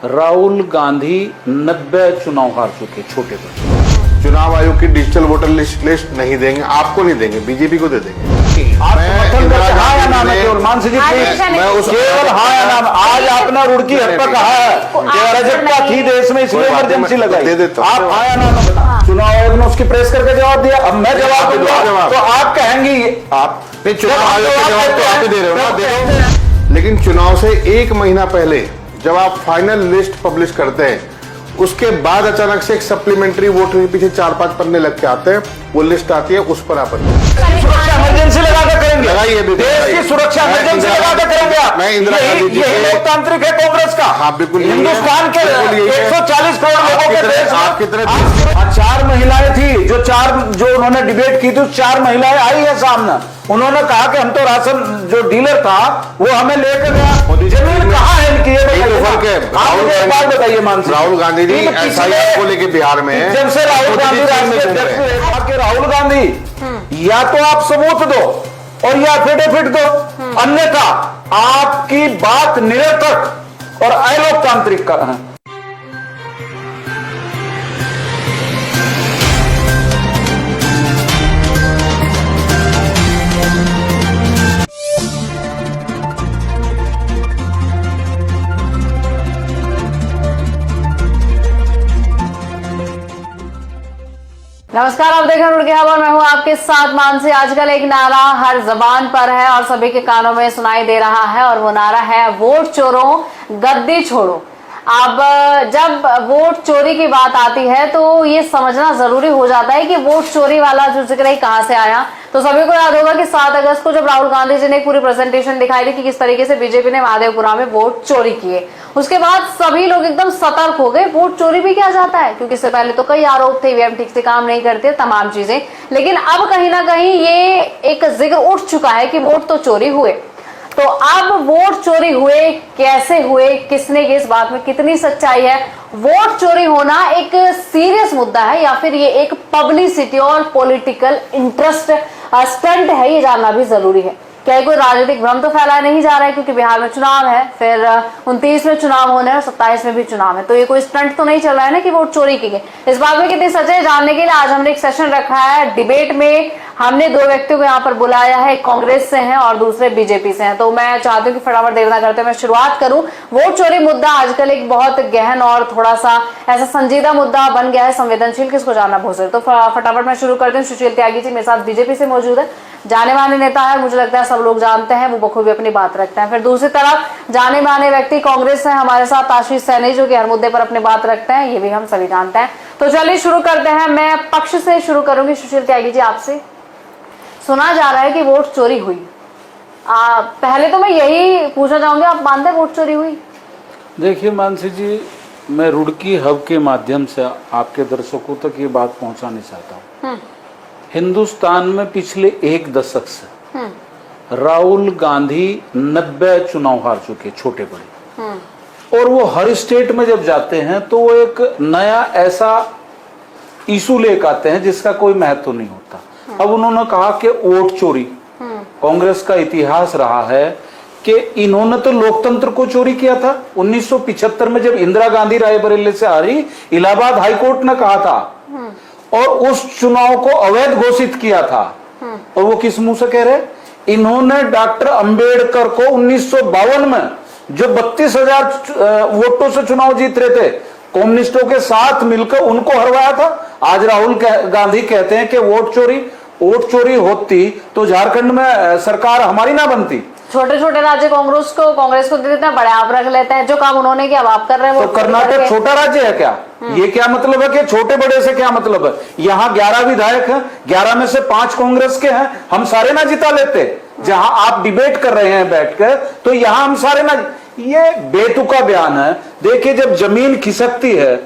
राहुल गांधी 90 चुनाव हार चुके, छोटे बड़े। चुनाव आयोग की डिजिटल वोटर लिस्ट नहीं देंगे, आपको नहीं देंगे, बीजेपी को दे देंगे। केवल हाँ या नाम। आज आपने रुड़की हत्या कहा है कि अराजकता थी देश में, इसलिए इमरजेंसी लगाई। दे देता हूं। आप हाँ या नाम। चुनाव आयोग ने उसकी प्रेस करके जवाब दिया, अब मैं जवाब दूंगा तो आप कहेंगे आप चुनाव आयोग के जवाब तो आप ही दे रहे हो ना, दे रहे हो। लेकिन चुनाव से 1 महीना पहले जब आप फाइनल लिस्ट पब्लिश करते हैं, उसके बाद अचानक से एक सप्लीमेंट्री वोट के पीछे 4-5 पन्ने लग के आते हैं, वो लिस्ट आती है, उस पर आप सुरक्षा इमरजेंसी लगाकर करेंगे, लगाइए, देश की सुरक्षा इमरजेंसी लगाकर करेंगे आप। मैं इंदिरा गांधी जी यही लोकतांत्रिक है कांग्रेस का। हाँ बिल्कुल, हिंदुस्तान के 140 करोड़ लोगों के देश में आपकी तरह 4 महिलाएं थी जो उन्होंने डिबेट की थी, 4 महिलाएं आई है सामने। उन्होंने कहा कि हम तो राशन जो डीलर था वो हमें लेकर गया। जमीन कहाँ है इनकी, ये बात बताइए। मानसिक राहुल गांधी जी एसआईआर को लेके बिहार में जब से राहुल गांधी राहुल गांधी या तो आप सबूत दो और या एफिडेविट दो, अन्यथा आपकी बात निरर्थक और अलोकतांत्रिक है। नमस्कार, आप देख रहे हैं रुड़की खबर। मैं हूं आपके साथ मानसी। आजकल एक नारा हर जबान पर है और सभी के कानों में सुनाई दे रहा है और वो नारा है वोट चोरों गद्दी छोड़ो। अब जब वोट चोरी की बात आती है तो ये समझना जरूरी हो जाता है कि वोट चोरी वाला जो जिक्र है कहां से आया। तो सभी को याद होगा कि 7 अगस्त को जब राहुल गांधी जी ने एक पूरी प्रेजेंटेशन दिखाई थी कि किस तरीके से बीजेपी ने महादेवपुरा में वोट चोरी किए, उसके बाद सभी लोग एकदम सतर्क हो गए। वोट चोरी भी क्या जाता है, क्योंकि इससे पहले तो कई आरोप थे, ईवीएम ठीक से काम नहीं करते, तमाम चीजें। लेकिन अब कहीं ना कहीं ये एक जिक्र उठ चुका है कि वोट तो चोरी हुए। तो अब वोट चोरी हुए, कैसे हुए, किसने की, इस बात में कितनी सच्चाई है, वोट चोरी होना एक सीरियस मुद्दा है या फिर ये एक पब्लिसिटी और पॉलिटिकल इंटरेस्ट स्टंट है, ये जानना भी जरूरी है। क्या कोई राजनीतिक भ्रम तो फैलाया नहीं जा रहा है, क्योंकि बिहार में चुनाव है, फिर 29 में चुनाव होने और 27 में भी चुनाव है, तो ये कोई स्टंट तो नहीं चल रहा है ना कि वोट चोरी की गई। इस बात में कितनी सच्चाई जानने के लिए आज हमने एक सेशन रखा है। डिबेट में हमने 2 व्यक्तियों को यहाँ पर बुलाया है, कांग्रेस से हैं और दूसरे बीजेपी से हैं। तो मैं चाहती हूँ कि फटाफट देर ना करते मैं शुरुआत करूं। वोट चोरी मुद्दा आजकल एक बहुत गहन और थोड़ा सा ऐसा संजीदा मुद्दा बन गया है, संवेदनशील, किसको जानना भूल सकते। तो फटाफट मैं शुरू करती हूँ। सुशील त्यागी जी मेरे साथ बीजेपी से मौजूद है, जाने माने नेता है, मुझे लगता है सब लोग जानते हैं, वो बखूबी अपनी बात रखते हैं। फिर दूसरी तरफ जाने माने व्यक्ति कांग्रेस से हमारे साथ आशीष सैनी, जो कि हर मुद्दे पर अपनी बात रखते हैं, ये भी हम सभी जानते हैं। तो चलिए शुरू करते हैं। मैं पक्ष से शुरू करूंगी। सुशील त्यागी जी, आपसे सुना जा रहा है कि वोट चोरी हुई। पहले तो मैं यही पूछना चाहूंगी, आप मानते हैं वोट चोरी हुई? देखिए मानसी जी, मैं रुड़की हब के माध्यम से आपके दर्शकों तक ये बात पहुंचाना चाहता हूँ। हिंदुस्तान में पिछले 1 दशक से राहुल गांधी 90 चुनाव हार चुके, छोटे बड़े। और वो हर स्टेट में जब जाते हैं तो वो एक नया ऐसा इशू लेकर आते हैं जिसका कोई महत्व नहीं होता। अब उन्होंने कहा कि वोट चोरी, कांग्रेस का इतिहास रहा है कि इन्होंने तो लोकतंत्र को चोरी किया था। 1975 में जब इंदिरा गांधी रायबरेली से हारी, इलाहाबाद हाईकोर्ट ने कहा था और उस चुनाव को अवैध घोषित किया था। और वो किस मुंह से कह रहे? इन्होंने डॉक्टर अंबेडकर को 1952 में जो 32,000 वोटों से चुनाव जीत रहे थे, कम्युनिस्टों के साथ मिलकर उनको हरवाया था। आज राहुल गांधी कहते हैं कि वोट चोरी होती तो झारखंड में सरकार हमारी ना बनती। छोटे छोटे राज्य कांग्रेस को दे देते हैं, बड़े आप रख लेते हैं। जो काम उन्होंने किया आप कर रहे हैं। तो कर्नाटक छोटा राज्य है क्या? ये क्या मतलब है कि छोटे बड़े से क्या मतलब है? यहाँ 11 विधायक हैं, 11 में से 5 कांग्रेस के हैं, हम सारे ना जिता लेते। जहां आप डिबेट कर रहे हैं बैठकर, तो यहाँ हम सारे ना, ये बेतुका बयान है। देखिए, जब जमीन खिसकती है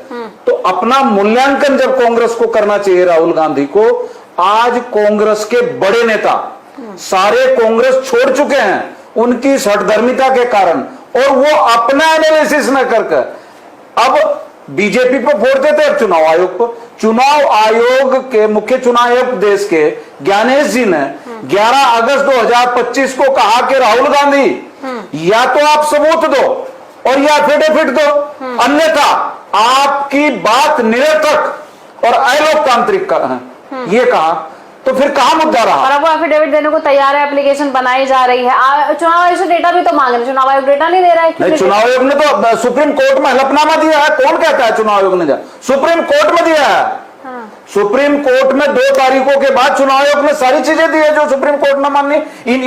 तो अपना मूल्यांकन जब कांग्रेस को करना चाहिए, राहुल गांधी को। आज कांग्रेस के बड़े नेता सारे कांग्रेस छोड़ चुके हैं उनकी सठधर्मिता के कारण, और वो अपना एनालिसिस न करके अब बीजेपी पर फोड़ देते हैं, चुनाव आयोग पर। चुनाव आयोग के मुख्य चुनाव आयुक्त देश के ज्ञानेश जी ने 11 अगस्त 2025 को कहा कि राहुल गांधी या तो आप सबूत दो और ये एफिडेविट दो, अन्यथा आपकी बात निरर्थक और अलोकतांत्रिक ये कहा, तो फिर कहां मुद्दा रहा? और अब वो एफिडेविट देने को तैयार है, एप्लीकेशन बनाई जा रही है। चुनाव आयोग से डेटा भी तो मांग रहे, चुनाव आयोग डेटा नहीं दे रहा है। नहीं, चुनाव आयोग ने तो सुप्रीम कोर्ट में हलफनामा दिया है। कौन कहता है चुनाव आयोग ने दिया? सुप्रीम कोर्ट में दिया है। सुप्रीम कोर्ट में 2 तारीखों के बाद चुनाव आयोग ने सारी चीजें दी है जो सुप्रीम कोर्ट ने मानी।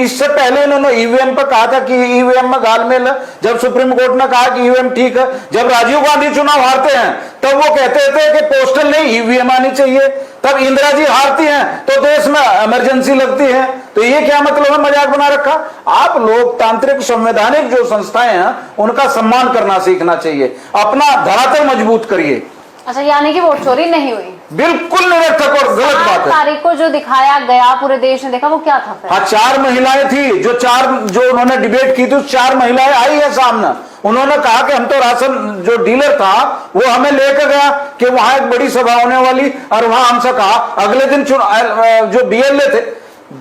इससे पहले इन्होंने ईवीएम पर कहा था कि ईवीएम में घालमेल है, जब सुप्रीम कोर्ट ने कहा कि ईवीएम ठीक है। जब राजीव गांधी चुनाव हारते हैं तब वो कहते थे कि पोस्टल नहीं ईवीएम आनी चाहिए। तब इंदिरा जी हारती हैं तो देश में इमरजेंसी लगती है। तो ये क्या मतलब है, मजाक बना रखा? आप लोकतांत्रिक संवैधानिक जो संस्थाएं हैं उनका सम्मान करना सीखना चाहिए, अपना धरातल मजबूत करिए। अच्छा, यानी कि वोट चोरी नहीं हुई? बिल्कुल निरर्थक और गलत बात है। तारीख को जो दिखाया गया पूरे देश ने देखा, वो क्या था फिर? हाँ, 4 महिलाएं थी जो उन्होंने डिबेट की थी, 4 महिलाएं आई है सामने। उन्होंने कहा कि हम तो राशन जो डीलर था वो हमें लेकर गया कि वहां एक बड़ी सभा होने वाली, और वहां हमसे कहा अगले दिन जो बीएलए थे,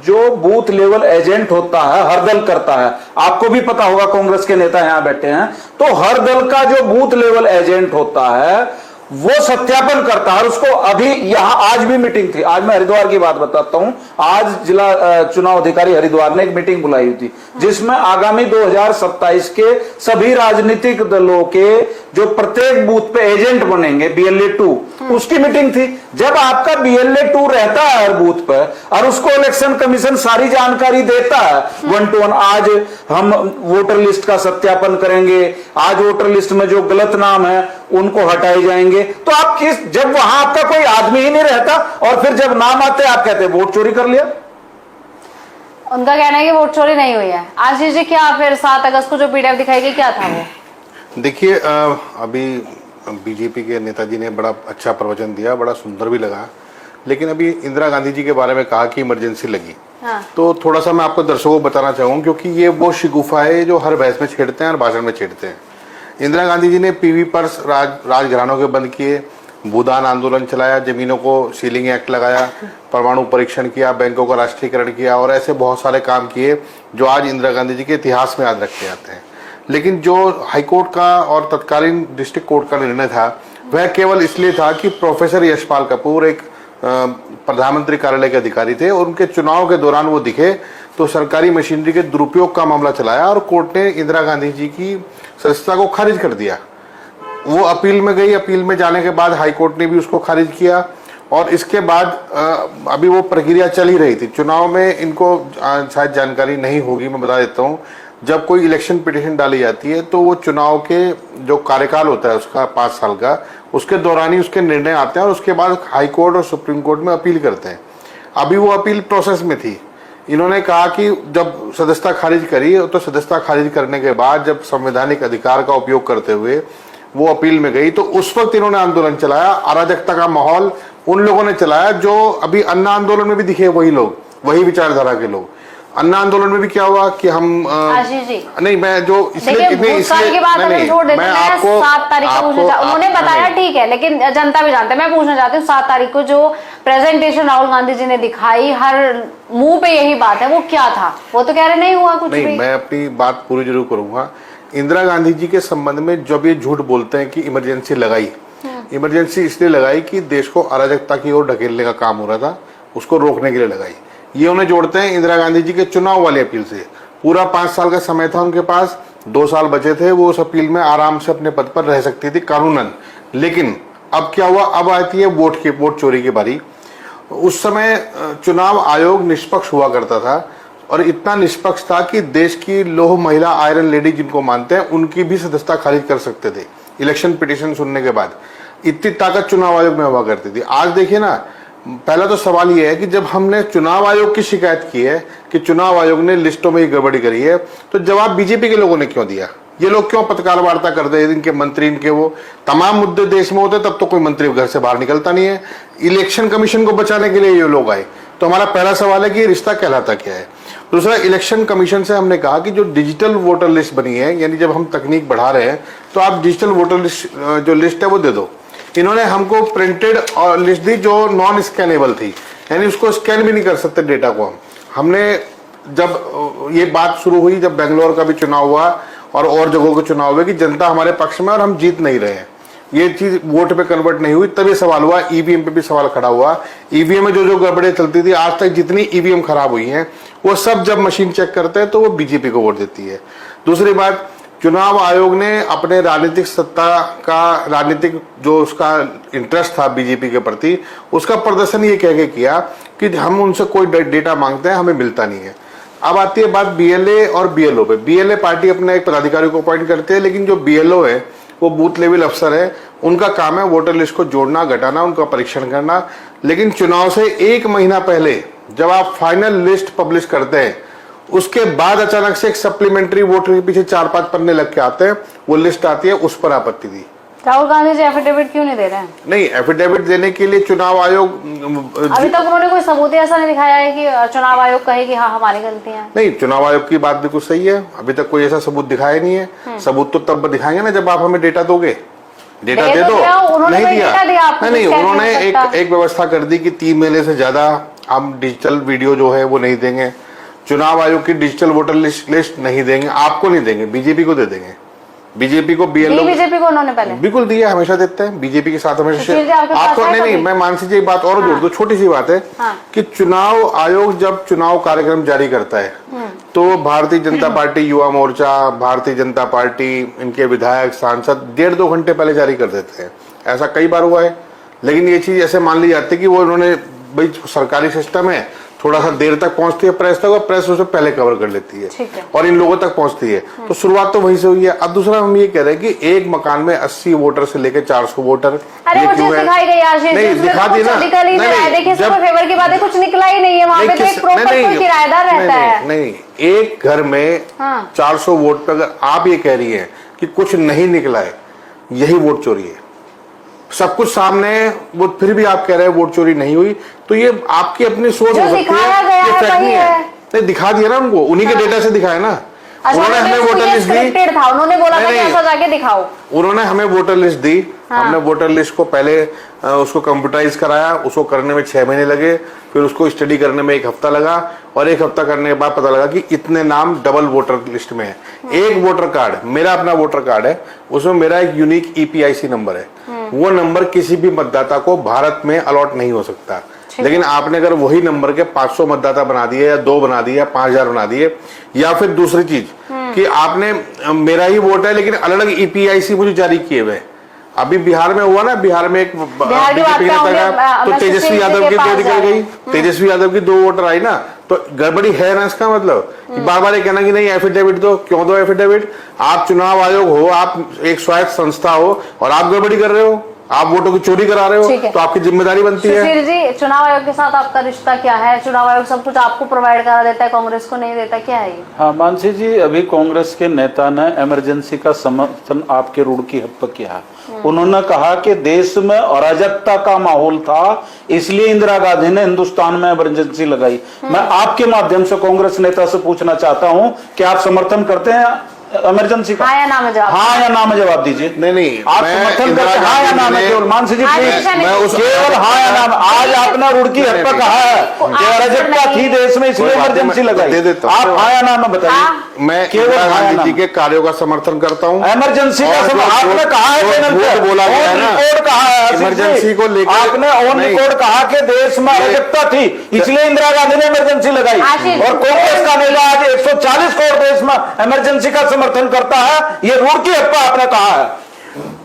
जो बूथ लेवल एजेंट होता है, हर दल करता है, आपको भी पता होगा, कांग्रेस के नेता यहां बैठे हैं, तो हर दल का जो बूथ लेवल एजेंट होता है वो सत्यापन करता है। और उसको अभी यहां आज भी मीटिंग थी, आज मैं हरिद्वार की बात बताता हूं। आज जिला चुनाव अधिकारी हरिद्वार ने एक मीटिंग बुलाई हुई थी जिसमें आगामी 2027 के सभी राजनीतिक दलों के जो प्रत्येक बूथ पे एजेंट बनेंगे BLA-2, उसकी मीटिंग थी। जब आपका BLA-2 रहता है हर बूथ पर और उसको इलेक्शन कमीशन सारी जानकारी देता है 1 to 1, आज हम वोटर लिस्ट का सत्यापन करेंगे, आज वोटर लिस्ट में जो गलत नाम है उनको हटाए जाएंगे, तो आप जब वहां आपका कोई आदमी ही नहीं रहता और फिर जब नाम आते हैं आप कहते हैं वोट चोरी कर लिया। उनका कहना है कि वोट चोरी नहीं हुई है। आशीष जी, क्या फिर 7 अगस्त को जो PDF दिखाई गई क्या था वो? देखिए, अभी बीजेपी के नेताजी ने बड़ा अच्छा प्रवचन दिया, बड़ा सुंदर भी लगा, लेकिन अभी इंदिरा गांधी जी के बारे में कहा कि इमरजेंसी लगी। हाँ। तो थोड़ा सा मैं आपको दर्शकों को बताना चाहूँगा, क्योंकि ये वो शिगुफा है जो हर बहस में छेड़ते हैं और भाषण में छेड़ते हैं। इंदिरा गांधी जी ने PV पर राजघरानों के बंद किए, भूदान आंदोलन चलाया, जमीनों को सीलिंग एक्ट लगाया, परमाणु परीक्षण किया, बैंकों का राष्ट्रीयकरण किया और ऐसे बहुत सारे काम किए जो आज इंदिरा गांधी जी के इतिहास में याद रखे जाते हैं। लेकिन जो हाईकोर्ट का और तत्कालीन डिस्ट्रिक्ट कोर्ट का निर्णय था वह केवल इसलिए था कि प्रोफेसर यशपाल कपूर एक प्रधानमंत्री कार्यालय के अधिकारी थे और उनके चुनाव के दौरान वो दिखे तो सरकारी मशीनरी के दुरुपयोग का मामला चलाया और कोर्ट ने इंदिरा गांधी जी की सदस्यता को खारिज कर दिया। वो अपील में गई, अपील में जाने के बाद हाईकोर्ट ने भी उसको खारिज किया और इसके बाद अभी वो प्रक्रिया चल ही रही थी। चुनाव में इनको शायद जानकारी नहीं होगी, मैं बता देता हूँ, जब कोई इलेक्शन पिटीशन डाली जाती है तो वो चुनाव के जो कार्यकाल होता है उसका 5 साल का, उसके दौरान ही उसके निर्णय आते हैं और उसके बाद हाईकोर्ट और सुप्रीम कोर्ट में अपील करते हैं। अभी वो अपील प्रोसेस में थी। इन्होंने कहा कि जब सदस्यता खारिज करी तो सदस्यता खारिज करने के बाद जब संवैधानिक अधिकार का उपयोग करते हुए वो अपील में गई तो उस वक्त इन्होंने आंदोलन चलाया। अराजकता का माहौल उन लोगों ने चलाया जो अभी अन्ना आंदोलन में भी दिखे, वही लोग, वही विचारधारा के लोग। अन्ना आंदोलन में भी क्या हुआ कि हम नहीं, मैं जो इसलिए मैं आपको 7 तारीख को पूछना, उन्होंने बताया ठीक है, लेकिन जनता भी जानता है। मैं पूछना चाहती हूँ 7 तारीख को जो प्रेजेंटेशन राहुल गांधी जी ने दिखाई, हर मुंह पे यही बात है, वो क्या था? वो तो कह रहे नहीं हुआ कुछ भी। मैं अपनी बात पूरी जरूर करूंगा। इंदिरा गांधी जी के संबंध में जब ये झूठ बोलते हैं कि इमरजेंसी लगाई, इमरजेंसी इसलिए लगाई कि देश को अराजकता की ओर ढकेलने का काम हो रहा था, उसको रोकने के लिए लगाई। ये उन्हें जोड़ते हैं इंदिरा गांधी जी के चुनाव वाली अपील से। पूरा 5 साल का समय था उनके पास, 2 साल बचे थे, वो उस अपील में आराम से अपने पद पर रह सकती थी कानूनन। लेकिन अब क्या हुआ, अब आती है वोट चोरी की बारी। उस समय चुनाव आयोग निष्पक्ष हुआ करता था और इतना निष्पक्ष था कि देश की लौह महिला आयरन लेडी जिनको मानते हैं उनकी भी सदस्यता खारिज कर सकते थे इलेक्शन पिटीशन सुनने के बाद। इतनी ताकत चुनाव आयोग में हुआ करती थी। आज देखिए ना, पहला तो सवाल यह है कि जब हमने चुनाव आयोग की शिकायत की है कि चुनाव आयोग ने लिस्टों में गड़बड़ी करी है, तो जवाब बीजेपी के लोगों ने क्यों दिया? ये लोग क्यों पत्रकार वार्ता करते हैं? इनके मंत्री, इनके वो तमाम मुद्दे देश में होते तब तो कोई मंत्री घर से बाहर निकलता नहीं है। इलेक्शन कमीशन को बचाने के लिए ये लोग आए। तो हमारा पहला सवाल है कि ये रिश्ता कहलाता क्या है। दूसरा, इलेक्शन कमीशन से हमने कहा कि जो डिजिटल वोटर लिस्ट बनी है, यानी जब हम तकनीक बढ़ा रहे हैं तो आप डिजिटल वोटर लिस्ट जो लिस्ट है वो दे दो। इन्होंने हमको प्रिंटेड लिस्ट दी जो नॉन स्कैनेबल थी, यानी उसको स्कैन भी नहीं कर सकते डेटा को। हमने जब ये बात शुरू हुई, जब बेंगलोर का भी चुनाव हुआ और जगहों के चुनाव हुए कि जनता हमारे पक्ष में और हम जीत नहीं रहे हैं, ये चीज वोट पे कन्वर्ट नहीं हुई, तब ये सवाल हुआ। ईवीएम पे भी सवाल खड़ा हुआ। ईवीएम में जो गड़बड़े चलती थी, आज तक जितनी ईवीएम खराब हुई हैं वो सब जब मशीन चेक करते हैं तो वो बीजेपी को वोट देती है। दूसरी बात, चुनाव आयोग ने अपने राजनीतिक सत्ता का, राजनीतिक जो उसका इंटरेस्ट था बीजेपी के प्रति, उसका प्रदर्शन ये कह के किया कि हम उनसे कोई डेटा मांगते हैं, हमें मिलता नहीं है। अब आती है बात बीएलए और बीएलओ पे। बीएलए पार्टी अपने एक पदाधिकारी को अपॉइंट करती है, लेकिन जो बीएलओ है वो बूथ लेवल अफसर है, उनका काम है वोटर लिस्ट को जोड़ना, घटाना, उनका परीक्षण करना। लेकिन चुनाव से 1 महीना पहले जब आप फाइनल लिस्ट पब्लिश करते हैं, उसके बाद अचानक से एक सप्लीमेंट्री वोटर के पीछे 4-5 पन्ने लग के आते हैं, वो लिस्ट आती है, उस पर आपत्ति दी। राहुल गांधी जी एफिडेविट क्यों नहीं दे रहे हैं? नहीं, एफिडेविट देने के लिए चुनाव आयोग अभी तक उन्होंने कोई सबूत ऐसा नहीं दिखाया है कि चुनाव आयोग कहे कि हाँ हमारी गलतियां हैं। नहीं, चुनाव आयोग की बात बिल्कुल सही है, अभी तक कोई ऐसा सबूत दिखाया नहीं है। सबूत तो तब दिखाएंगे ना जब आप हमें डेटा दोगे। डेटा दे दो। नहीं दिया, नहीं, उन्होंने एक व्यवस्था कर दी कि 3 महीने से ज्यादा हम डिजिटल वीडियो जो है वो नहीं देंगे, चुनाव आयोग की डिजिटल वोटर लिस्ट नहीं देंगे, आपको नहीं देंगे, बीजेपी को दे देंगे। बीजेपी को बीएलओ, बीजेपी को उन्होंने पहले बिल्कुल दिया, हमेशा देते हैं बीजेपी के साथ हमेशा। आपको नहीं, मैं मानसी जी बात और जोड़ दो, छोटी सी बात है कि चुनाव आयोग जब चुनाव कार्यक्रम जारी करता है तो भारतीय जनता पार्टी, युवा मोर्चा, भारतीय जनता पार्टी, इनके विधायक, सांसद 1.5-2 घंटे पहले जारी कर देते हैं। ऐसा कई बार हुआ है। लेकिन ये चीज ऐसे मान ली जाती है कि वो उन्होंने, भाई सरकारी सिस्टम है, थोड़ा सा देर तक पहुंचती है प्रेस तक और प्रेस उसे पहले कवर कर लेती है और इन लोगों तक पहुंचती है। तो शुरुआत तो वहीं से हुई है। अब दूसरा हम ये कह रहे हैं कि एक मकान में 80 वोटर से लेकर 400 वोटर, अरे वो चीज दिखाई गई आशीष, नहीं दिखा दी ना, देखिए फेवर की बात है, कुछ निकला ही नहीं है वहाँ पे, तो एक प्रॉपर कोई किराएदार रहता है। नहीं, एक घर में 400 वोट पे अगर आप ये कह रही है कि कुछ नहीं निकला है, यही वोट चोरी है। सब कुछ सामने है, वो फिर भी आप कह रहे हैं वोट चोरी नहीं हुई, तो ये आपकी अपनी सोच हो सकती है, ये फैक्ट नहीं है। नहीं, दिखा दिया ना उनको, उन्हीं के डेटा से दिखाया ना। उन्होंने हमें वोटर लिस्ट दी था, उन्होंने बोला था कि ऐसा जाके दिखाओ। उन्होंने हमें वोटर लिस्ट दी, हमने वोटर लिस्ट को पहले उसको कंप्यूटराइज कराया, उसको करने में 6 महीने लगे, फिर उसको स्टडी करने में 1 हफ्ता लगा, और 1 हफ्ता करने के बाद पता लगा कि इतने नाम डबल वोटर लिस्ट में है। एक वोटर कार्ड, मेरा अपना वोटर कार्ड है, उसमें मेरा एक यूनिक EPIC नंबर है, वो नंबर किसी भी मतदाता को भारत में अलॉट नहीं हो सकता। लेकिन आपने अगर वही नंबर के 500 मतदाता बना दिए, या 2 बना दिए, या 5000 बना दिए, या फिर दूसरी चीज कि आपने मेरा ही वोट है लेकिन अलग अलग EPIC मुझे जारी किए हुए। अभी बिहार में हुआ ना, बिहार में एक बीजेपी के नेता, तो तेजस्वी यादव की 2 निकल गई, तेजस्वी यादव की 2 वोटर आई ना, तो गड़बड़ी है ना। इसका मतलब बार बार ये कहना कि नहीं एफिडेविट दो, क्यों दो एफिडेविट? आप चुनाव आयोग हो, आप एक स्वायत्त संस्था हो, और आप गड़बड़ी कर रहे हो, आप वोटों की चोरी करा रहे हो, तो आपकी जिम्मेदारी बनती है। सुशील जी, चुनाव आयोग के साथ आपका रिश्ता क्या है? चुनाव आयोग सब कुछ आपको प्रोवाइड करा देता है, कांग्रेस को नहीं देता, क्या है ये? हाँ मानसी जी, अभी कांग्रेस के नेता ने इमरजेंसी का समर्थन आपके रुड़की हब पर किया। उन्होंने कहा कि देश में अराजकता का माहौल था, इसलिए इंदिरा गांधी ने हिंदुस्तान में इमरजेंसी लगाई। मैं आपके माध्यम से कांग्रेस नेता से पूछना चाहता हूँ कि आप समर्थन करते हैं इमरजेंसी का? हाँ या ना में जवाब, हाँ या ना में जवाब दीजिए। नहीं, आप समर्थन करते हैं हाँ या ना में? केवल मानसी जी प्लीज, केवल हाँ या ना में। आज आपने रुड़की हब पर कहा है कि अराजकता थी देश में, इसलिए इमरजेंसी लगाई। आप हाँ या ना में बताइए। मैं केवल गांधी जी के कार्यों का समर्थन करता हूँ। इमरजेंसी का आपने कहा है, बोला गया है ना, कहा है इमरजेंसी को लेकर आपने ऑन रिकॉर्ड कहा कि देश में अराजकता थी, इसलिए इंदिरा गांधी ने इमरजेंसी लगाई। और कांग्रेस का नेता आज 140 करोड़ देश में इमरजेंसी का समर्थन करता है, ये रुड़की हब पर आपने कहा है।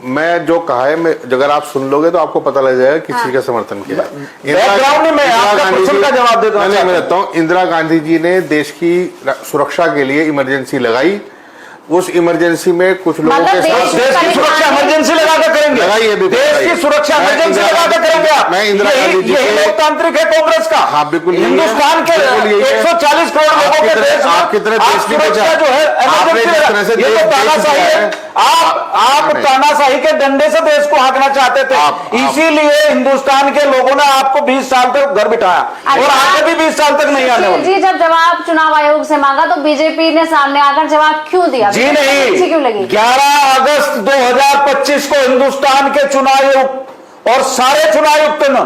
मैं जो कहा है, अगर आप सुन लोगे तो आपको पता लग जाएगा किस चीज का समर्थन किया। बैकग्राउंड में आपका क्वेश्चन का जवाब देता हूं। मैं देता हूँ, इंदिरा गांधी जी ने देश की सुरक्षा के लिए इमरजेंसी लगाई। उस इमरजेंसी में कुछ लोगों के साथ देश की सुरक्षा इमरजेंसी लगाकर करेंगे, लगाइए, देश की सुरक्षा इमरजेंसी लगाकर करेंगे आप। मैं इंदिरा गांधी जी यही लोकतांत्रिक है कांग्रेस का। हाँ बिल्कुल, हिंदुस्तान के 140 करोड़ लोगों के देश आप कितने देश की सुरक्षा जो है इमरजेंसी, ये तो तानाशाही है। आप तानाशाही के डंडे से देश को हाँकना चाहते थे, इसीलिए हिंदुस्तान के लोगों ने आपको 20 साल तक घर बिठाया, और आगे भी 20 साल तक नहीं आने वाले। जी, जब जवाब चुनाव आयोग से मांगा तो बीजेपी ने सामने आकर जवाब क्यों दिया? जी नहीं, क्यों लगी? 11 अगस्त 2025 को हिंदुस्तान के चुनाव और सारे चुनायुक्त ने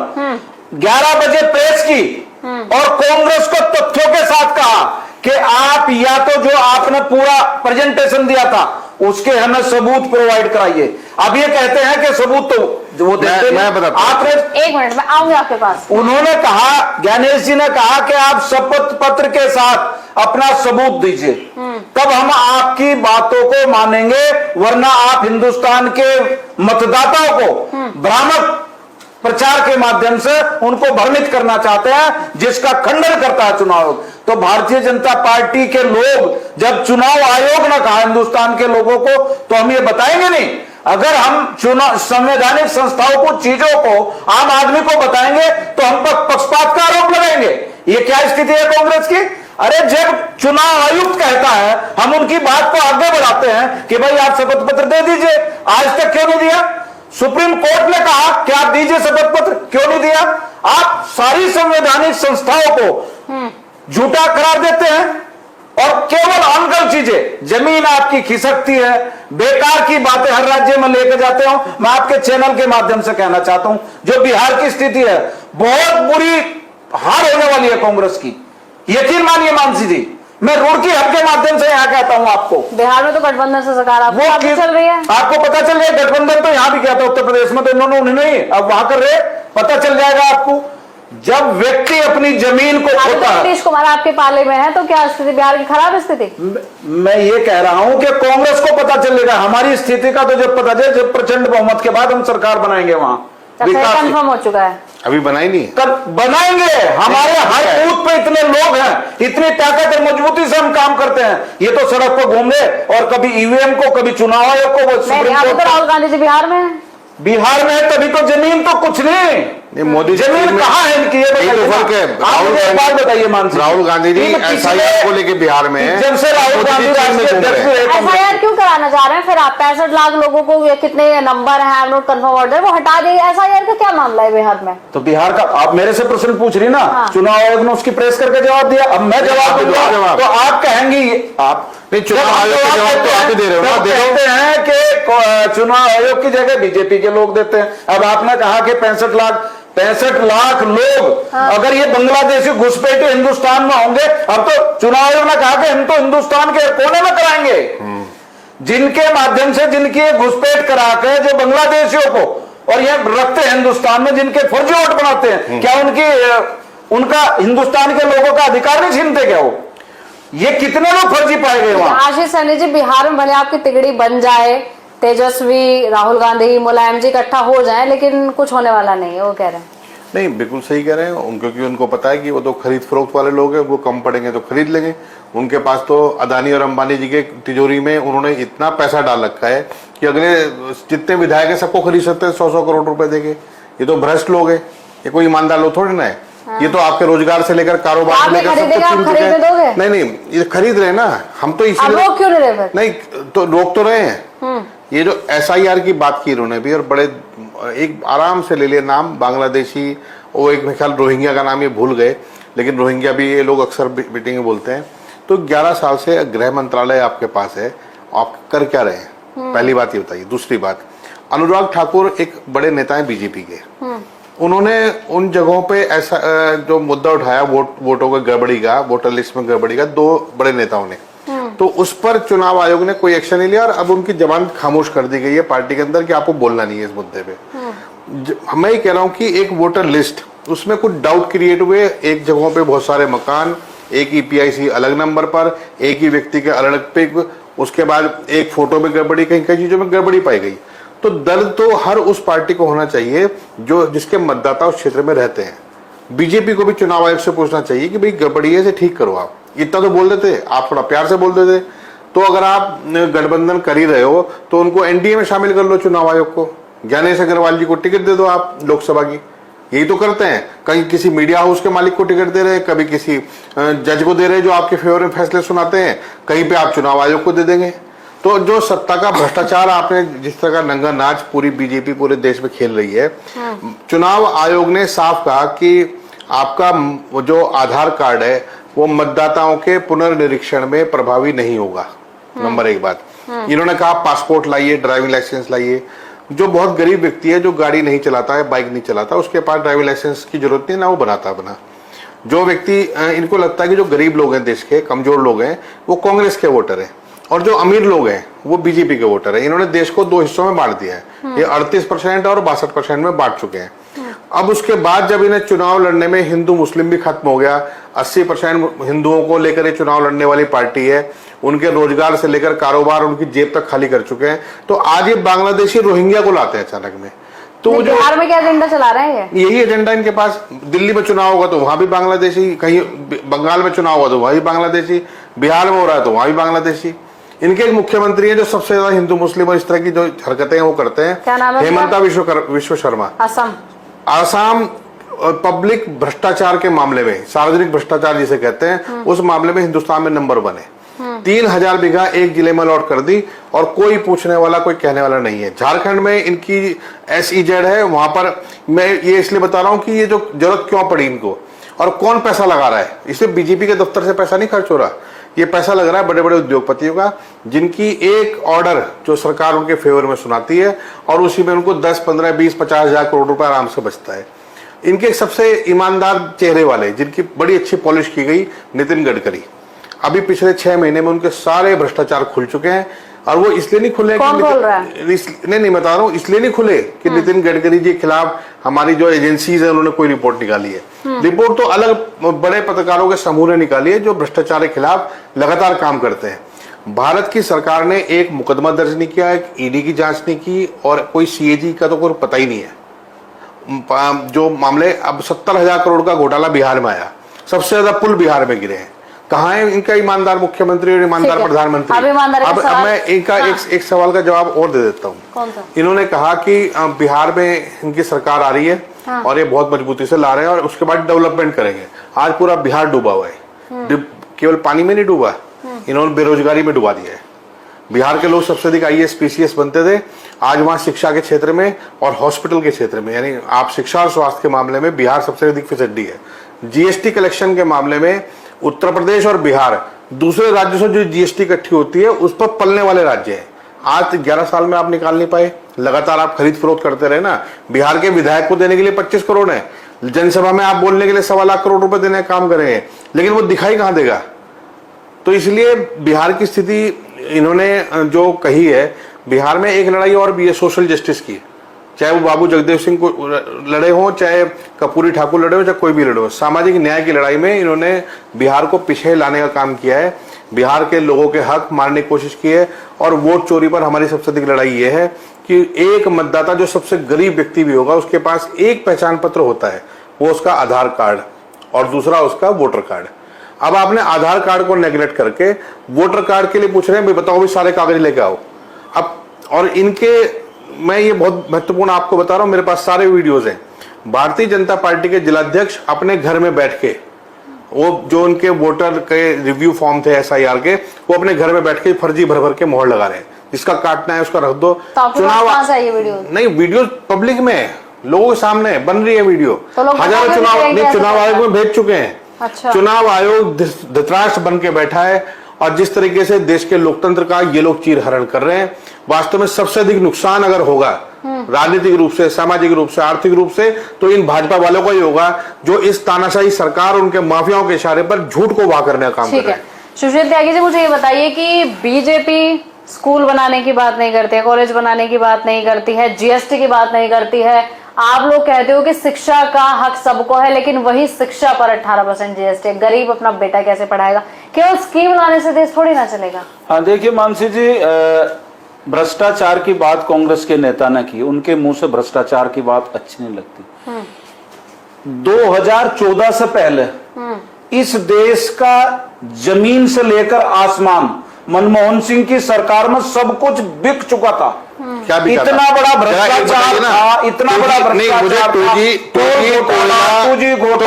11 बजे प्रेस की और कांग्रेस को तथ्यों के साथ कहा कि आप या तो जो आपने पूरा प्रेजेंटेशन दिया था उसके हमें सबूत प्रोवाइड कराइए। अब ये कहते हैं कि सबूत तो वो देते मैं बताता हूं। आपने, एक मिनट में आऊंगी आपके पास। उन्होंने कहा, ज्ञानेश जी ने कहा कि आप शपथ पत्र के साथ अपना सबूत दीजिए, तब हम आपकी बातों को मानेंगे, वरना आप हिंदुस्तान के मतदाताओं को भ्रामक प्रचार के माध्यम से उनको भ्रमित करना चाहते हैं, जिसका खंडन करता है चुनाव आयोग। तो भारतीय जनता पार्टी के लोग जब चुनाव आयोग ने कहा हिंदुस्तान के लोगों को, तो हम ये बताएंगे नहीं। अगर हम चुनाव संवैधानिक संस्थाओं को, चीजों को आम आदमी को बताएंगे तो हम पर पक्षपात का आरोप लगाएंगे। ये क्या स्थिति है कांग्रेस की? अरे जब चुनाव आयुक्त कहता है, हम उनकी बात को आगे बढ़ाते हैं कि भाई आप शपथ पत्र दे दीजिए, आज तक क्यों नहीं दिया? सुप्रीम कोर्ट ने कहा कि आप दीजिए शपथ पत्र, क्यों नहीं दिया? आप सारी संवैधानिक संस्थाओं को झूठा करार देते हैं और केवल अनगढ़ चीजें, जमीन आपकी खिसकती है, बेकार की बातें हर राज्य में लेकर जाते हो। मैं आपके चैनल के माध्यम से कहना चाहता हूं, जो बिहार की स्थिति है बहुत बुरी हार होने वाली है कांग्रेस की, यकीन मानिए मानसी जी। मैं रुड़की हब के माध्यम से यहाँ कहता हूँ आपको, बिहार में तो गठबंधन से सकारात्मक चल रही है। आपको पता चल जाए, गठबंधन तो यहाँ भी किया था उत्तर प्रदेश में, तो इन्होंने उन्हें नहीं, अब वहां कर रहे, पता चल जाएगा आपको। जब व्यक्ति अपनी जमीन को खोता है, नीतीश कुमार आपके पाले में है, तो क्या स्थिति बिहार की खराब स्थिति? मैं ये कह रहा हूं कि कांग्रेस को पता चलेगा हमारी स्थिति का, तो जब पता चले, जब प्रचंड बहुमत के बाद हम सरकार बनाएंगे वहां। कंफर्म हो चुका है, अभी बनाई नहीं, कल बनाएंगे। हमारे हर बूथ पे इतने लोग हैं, इतनी ताकत और मजबूती से हम काम करते हैं। ये तो सड़क पर घूम रहे, और कभी ईवीएम को, कभी चुनाव आयोग को, राहुल गांधी जी बिहार में है। बिहार में है, तभी तो जमीन तो कुछ नहीं, मोदी जमीन कहाँ है इनकी? ये तो फर्क है। बताइए मानसी, राहुल गांधी जी एसआईआर को लेके बिहार में, जब से राहुल गांधी एसआईआर क्यों कराना चाह रहे हैं? फिर आप 65 लाख लोगों को कितने नंबर है, नोट कन्फर्म ऑर्डर, वो हटा देंगे। एसआईआर का क्या मामला है बिहार में? तो बिहार का आप मेरे से प्रश्न पूछ रही ना, हाँ। चुनाव आयोग ने उसकी प्रेस करके जवाब दिया, अब मैं जवाब दूंगा तो आप कहेंगी, आप नहीं, चुनाव आयोग का जवाब तो आप ही दे रहे हो ना। कहते हैं कि चुनाव आयोग की जगह बीजेपी के लोग देते हैं। अब आपने कहा कि 65 लाख लोग, अगर ये बांग्लादेशी घुसपैठे हिंदुस्तान में होंगे, अब तो चुनाव आयोग ने कहा कि हम तो हिंदुस्तान के कोने में कराएंगे, जिनके माध्यम से, जिनकी घुसपैठ करा के जो बांग्लादेशियों को और ये रखते हैं हिंदुस्तान में, जिनके फर्जी वोट बनाते हैं, क्या उनका हिंदुस्तान के लोगों का अधिकार नहीं छीनते क्या वो? ये कितने लोग फर्जी पाए गए वहां? आशीष सहनी जी, बिहार में भले आपकी तिगड़ी बन जाए, तेजस्वी, राहुल गांधी, मुलायम जी इकट्ठा हो जाए, लेकिन कुछ होने वाला नहीं है, वो कह रहे हैं। नहीं, बिल्कुल सही कह रहे हैं, क्योंकि उनको पता है कि वो तो खरीद फरोख्त वाले लोग हैं, वो कम पड़ेंगे तो खरीद लेंगे। उनके पास तो अदानी और अंबानी जी के तिजोरी में उन्होंने इतना पैसा डाल रखा है कि अगले जितने विधायक है सबको खरीद सकते हैं 100-100 करोड़ रुपए देके। ये तो भ्रष्ट लोग है, ये कोई ईमानदार लोग थोड़ी ना है। ये तो आपके रोजगार से लेकर कारोबार से लेकर सब कुछ। नहीं, ये खरीद रहे ना, हम तो इसीलिए रोक क्यों नहीं रहे? नहीं तो रोक तो रहे हैं। ये जो एसआईआर की बात की इन्होंने भी, और बड़े एक आराम से ले लिया नाम, बांग्लादेशी, वो एक मेरे ख्याल रोहिंग्या का नाम ये भूल गए, लेकिन रोहिंग्या भी ये लोग अक्सर मीटिंग में बोलते हैं। तो 11 साल से गृह मंत्रालय आपके पास है, आप कर क्या रहे हैं? पहली बात ये बताइए। दूसरी बात, अनुराग ठाकुर एक बड़े नेता है बीजेपी के, उन्होंने उन जगहों पे ऐसा जो मुद्दा उठाया वोटों की गड़बड़ी का, वोटर लिस्ट में गड़बड़ी का, 2 बड़े नेताओं ने, तो उस पर चुनाव आयोग ने कोई एक्शन नहीं लिया, और अब उनकी जबान खामोश कर दी गई है पार्टी के अंदर कि आपको बोलना नहीं है इस मुद्दे पे। मैं ये कह रहा हूँ कि एक वोटर लिस्ट, उसमें कुछ डाउट क्रिएट हुए, एक जगहों पे बहुत सारे मकान, एक EPIC अलग नंबर पर, एक ही व्यक्ति के अलग पिक, उसके बाद एक फोटो में गड़बड़ी, कहीं कई चीजों में गड़बड़ी पाई गई। तो दर्द तो हर उस पार्टी को होना चाहिए जो जिसके मतदाता उस क्षेत्र में रहते हैं। बीजेपी को भी चुनाव आयोग से पूछना चाहिए कि भाई गड़बड़ी है, इसे ठीक करो। आप इतना तो बोल देते, आप थोड़ा प्यार से बोल देते। तो अगर आप गठबंधन कर ही रहे हो तो उनको NDA में शामिल कर लो, चुनाव आयोग को। ज्ञानेश अग्रवाल जी को टिकट दे दो आप लोकसभा की, यही तो करते हैं। कहीं किसी मीडिया हाउस के मालिक को टिकट दे रहे हैं, कभी किसी जज को दे रहे हैं जो आपके फेवर में फैसले सुनाते हैं, कहीं पे आप चुनाव आयोग को दे देंगे। तो जो सत्ता का भ्रष्टाचार आपने जिस तरह का नंगा नाच पूरी बीजेपी पूरे देश में खेल रही है, चुनाव आयोग ने साफ कहा कि आपका जो आधार कार्ड है वो मतदाताओं के पुनर्निरीक्षण में प्रभावी नहीं होगा। नंबर 1 बात। इन्होंने कहा पासपोर्ट लाइए, ड्राइविंग लाइसेंस लाइए। जो बहुत गरीब व्यक्ति है, जो गाड़ी नहीं चलाता है, बाइक नहीं चलाता, उसके पास ड्राइविंग लाइसेंस की जरूरत नहीं, ना वो बनाता बना। जो व्यक्ति इनको लगता है कि जो गरीब लोग हैं, देश के कमजोर लोग हैं, वो कांग्रेस के वोटर हैं, और जो अमीर लोग हैं वो बीजेपी के वोटर हैं। इन्होंने देश को 2 हिस्सों में बांट दिया है। ये 38% और 62% में बांट चुके हैं। अब उसके बाद जब इन्हें चुनाव लड़ने में हिंदू मुस्लिम भी खत्म हो गया, 80% हिंदुओं को लेकर ये चुनाव लड़ने वाली पार्टी है, उनके रोजगार से लेकर कारोबार उनकी जेब तक खाली कर चुके हैं, तो आज ये बांग्लादेशी रोहिंग्या को लाते हैं अचानक में। तो जो बिहार में क्या एजेंडा चला रहे हैं यही एजेंडा इनके पास। दिल्ली में चुनाव होगा तो वहां भी बांग्लादेशी, कहीं बंगाल में चुनाव होगा तो वहां भी बांग्लादेशी, बिहार में हो रहा है तो वहां भी बांग्लादेशी। इनके एक मुख्यमंत्री है जो सबसे ज्यादा हिंदू मुस्लिम और इस तरह की जो हरकतें हैं वो करते हैं। क्या नाम है? हेमंता विश्व शर्मा। आसाम पब्लिक भ्रष्टाचार के मामले में, सार्वजनिक भ्रष्टाचार जिसे कहते हैं, उस मामले में हिंदुस्तान में नंबर 1 है। 3000 बीघा एक जिले में अलॉट कर दी और कोई पूछने वाला, कोई कहने वाला नहीं है। झारखंड में इनकी SEZ है, वहां पर मैं ये इसलिए बता रहा हूं कि ये जो जरूरत क्यों पड़ी इनको और कौन पैसा लगा रहा है, इसे बीजेपी के दफ्तर से पैसा नहीं खर्च हो रहा, ये पैसा लग रहा है बड़े बड़े उद्योगपतियों का, जिनकी एक ऑर्डर जो सरकार उनके फेवर में सुनाती है और उसी में उनको 10, 15, 20, 50 हजार करोड़ रुपए आराम से बचता है। इनके सबसे ईमानदार चेहरे वाले, जिनकी बड़ी अच्छी पॉलिश की गई, नितिन गडकरी, अभी पिछले 6 महीने में उनके सारे भ्रष्टाचार खुल चुके हैं। और वो इसलिए नहीं खुले, कौन बोल रहा है? नहीं बता रहा हूँ, इसलिए नहीं खुले कि नितिन गडकरी जी के खिलाफ हमारी जो एजेंसीज है उन्होंने कोई रिपोर्ट निकाली है। रिपोर्ट तो अलग बड़े पत्रकारों के समूह ने निकाली है जो भ्रष्टाचार के खिलाफ लगातार काम करते हैं। भारत की सरकार ने एक मुकदमा दर्ज नहीं किया, एक ED की जांच नहीं की, और कोई CAG का तो कोई पता ही नहीं है। जो मामले, अब 70,000 करोड़ का घोटाला बिहार में आया, सबसे ज्यादा पुल बिहार में गिरे हैं। कहाँ है इनका ईमानदार मुख्यमंत्री और ईमानदार प्रधानमंत्री? अब मैं इनका एक सवाल का जवाब और दे देता हूँ। इन्होंने कहा कि बिहार में इनकी सरकार आ रही है और ये बहुत मजबूती से ला रहे हैं और उसके बाद डेवलपमेंट करेंगे। आज पूरा बिहार डूबा हुआ है, केवल पानी में नहीं डूबा, इन्होंने बेरोजगारी में डुबा दिया है। बिहार के लोग सबसे अधिक IAS PCS बनते थे, आज वहां शिक्षा के क्षेत्र में और हॉस्पिटल के क्षेत्र में, यानी आप शिक्षा और स्वास्थ्य के मामले में बिहार सबसे अधिक फिसड्डी है। GST कलेक्शन के मामले में उत्तर प्रदेश और बिहार दूसरे राज्यों से जो GST इकट्ठी होती है उस पर पलने वाले राज्य हैं। आज 11 साल में आप निकाल नहीं पाए, लगातार आप खरीद फरोख्त करते रहे ना। बिहार के विधायक को देने के लिए 25 करोड़ है, जनसभा में आप बोलने के लिए 1.25 लाख करोड़ रुपए देने का काम करेंगे, लेकिन वो दिखाई कहां देगा? तो इसलिए बिहार की स्थिति इन्होंने जो कही है, बिहार में एक लड़ाई और भी है सोशल जस्टिस की, चाहे वो बाबू जगदेव सिंह को लड़े हों, चाहे कर्पूरी ठाकुर लड़े हो, चाहे कोई भी लड़े हो। सामाजिक न्याय की लड़ाई में इन्होंने बिहार को पीछे लाने का काम किया है, बिहार के लोगों के हक मारने की कोशिश की है। और वोट चोरी पर हमारी सबसे अधिक लड़ाई ये है कि एक मतदाता जो सबसे गरीब व्यक्ति भी होगा उसके पास एक पहचान पत्र होता है, वो उसका आधार कार्ड और दूसरा उसका वोटर कार्ड। अब आपने आधार कार्ड को नेग्लेक्ट करके वोटर कार्ड के लिए पूछ रहे हैं, भाई बताओ भी सारे कागज लेके आओ। अब और इनके, मैं ये बहुत महत्वपूर्ण आपको बता रहा हूं, मेरे पास सारे वीडियोस हैं। भारतीय जनता पार्टी के जिलाध्यक्ष अपने घर में बैठ के, वो जो उनके वोटर के रिव्यू फॉर्म थे SIR के, वो अपने घर में बैठ के फर्जी भर के मोहर लगा रहे हैं। जिसका काटना है उसका रख दो। चुनाव नहीं, वीडियो पब्लिक में लोगों के सामने बन रही है वीडियो। तो हजारों चुनाव आयोग में भेज चुके हैं। अच्छा। चुनाव आयोग धृतराष्ट्र बन के बैठा है और जिस तरीके से देश के लोकतंत्र का ये लोग चीरहरण कर रहे हैं, वास्तव में सबसे अधिक नुकसान अगर होगा राजनीतिक रूप से, सामाजिक रूप से, आर्थिक रूप से, तो इन भाजपा वालों का ही होगा जो इस तानाशाही सरकार और उनके माफियाओं के इशारे पर झूठ को वाह करने का काम कर रहे हैं। सुशील त्यागी जी, मुझे ये बताइए कि बीजेपी स्कूल बनाने की बात नहीं करती है, कॉलेज बनाने की बात नहीं करती है, GST की बात नहीं करती है। आप लोग कहते हो कि शिक्षा का हक सबको है, लेकिन वही शिक्षा पर 18% GST, गरीब अपना बेटा कैसे पढ़ाएगा? केवल स्कीम लाने से देश थोड़ी ना चलेगा। हाँ, देखिए मानसी जी, भ्रष्टाचार की बात कांग्रेस के नेता ने की, उनके मुंह से भ्रष्टाचार की बात अच्छी नहीं लगती। 2014 से पहले इस देश का जमीन से लेकर आसमान मनमोहन सिंह की सरकार में सब कुछ बिक चुका था। क्या इतना बड़ा भ्रष्टाचार था, इतना बड़ा भ्रष्टाचार था, 2G घोटाला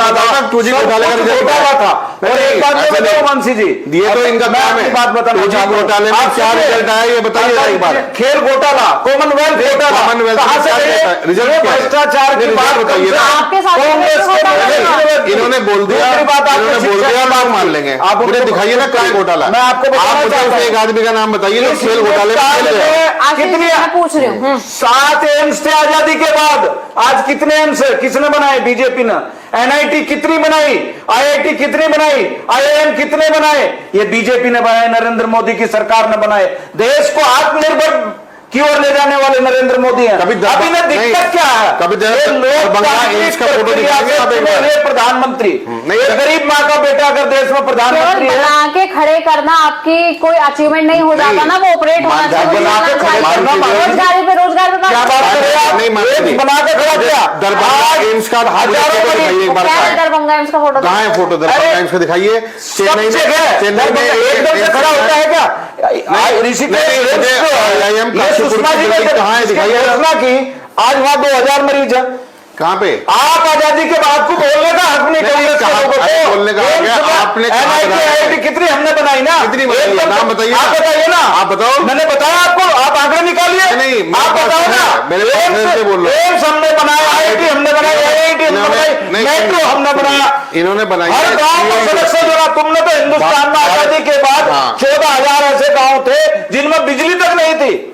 था। और एक बात मैं बताऊं मानसी जी, ये तो इनका काम है। बात बताना चाहता हूं, घोटाले में क्या रिजल्ट आया ये बताइए एक बार। खेल घोटाला, कॉमनवेल्थ घोटाला, कहां से रिजल्ट? भ्रष्टाचार की बात बताइए ना। इन्होंने बोल दिया, आप मान लेंगे। आप मुझे दिखाइए ना खेल घोटाला। मैं आपको एक आदमी का नाम बताइए जो खेल घोटाले में कितनी पूछ रही हूँ। 7 एम्स थे आजादी के बाद, आज कितने एम्स किसने बनाए? बीजेपी ने। एनआईटी कितनी बनाई? आईआईटी कितनी बनाई? आईआईएम कितने बनाए? ये बीजेपी ने बनाए, नरेंद्र मोदी की सरकार ने बनाए। देश को आत्मनिर्भर की ओर ले जाने वाले नरेंद्र मोदी हैं। कभी अभी ना दिक्कत क्या है? कभी प्रधानमंत्री गरीब माँ का बेटा अगर देश में प्रधानमंत्री है, बना के खड़े करना आपकी कोई अचीवमेंट नहीं हो जाता ना, वो ऑपरेट होना चाहिए। रोजगारी पे क्या बात करें आप? नहीं बना के खड़ा किया। दरभंगा एम्स का एक बार दरभंगा एम्स का फोटो कहाँ है? फोटो दरभंगा एम्स का दिखाइए। चेन्नई में एकदम से खड़ा होता है क्या? ऋषिकेश सुषमा जी ने कहाँ है? दिखाइए घोषणा की, आज वहां 2000 मरीज है। कहाँ पे? आप आजादी के बाद को बोलने का हक नहीं, कांग्रेस के लोगों को बोलने का हक है। आपने एनआईटी कितनी हमने बनाई ना? कितनी बनाई? नाम बताइए। आप बताइए ना। आप बताओ। मैंने बताया आपको, आप आंकड़े निकालिए। नहीं, आप बताओ ना। मेरे से बोल रहे एम्स हमने बनाया, आईआईटी हमने बनाई, आईआईटी हमने बनाई, मेट्रो हमने बनाया, इन्होंने बनाई। हर गांव को सड़क से जोड़ा। तुमने तो हिंदुस्तान में आजादी के बाद 14,000 ऐसे गांव थे जिनमें बिजली तक नहीं थी।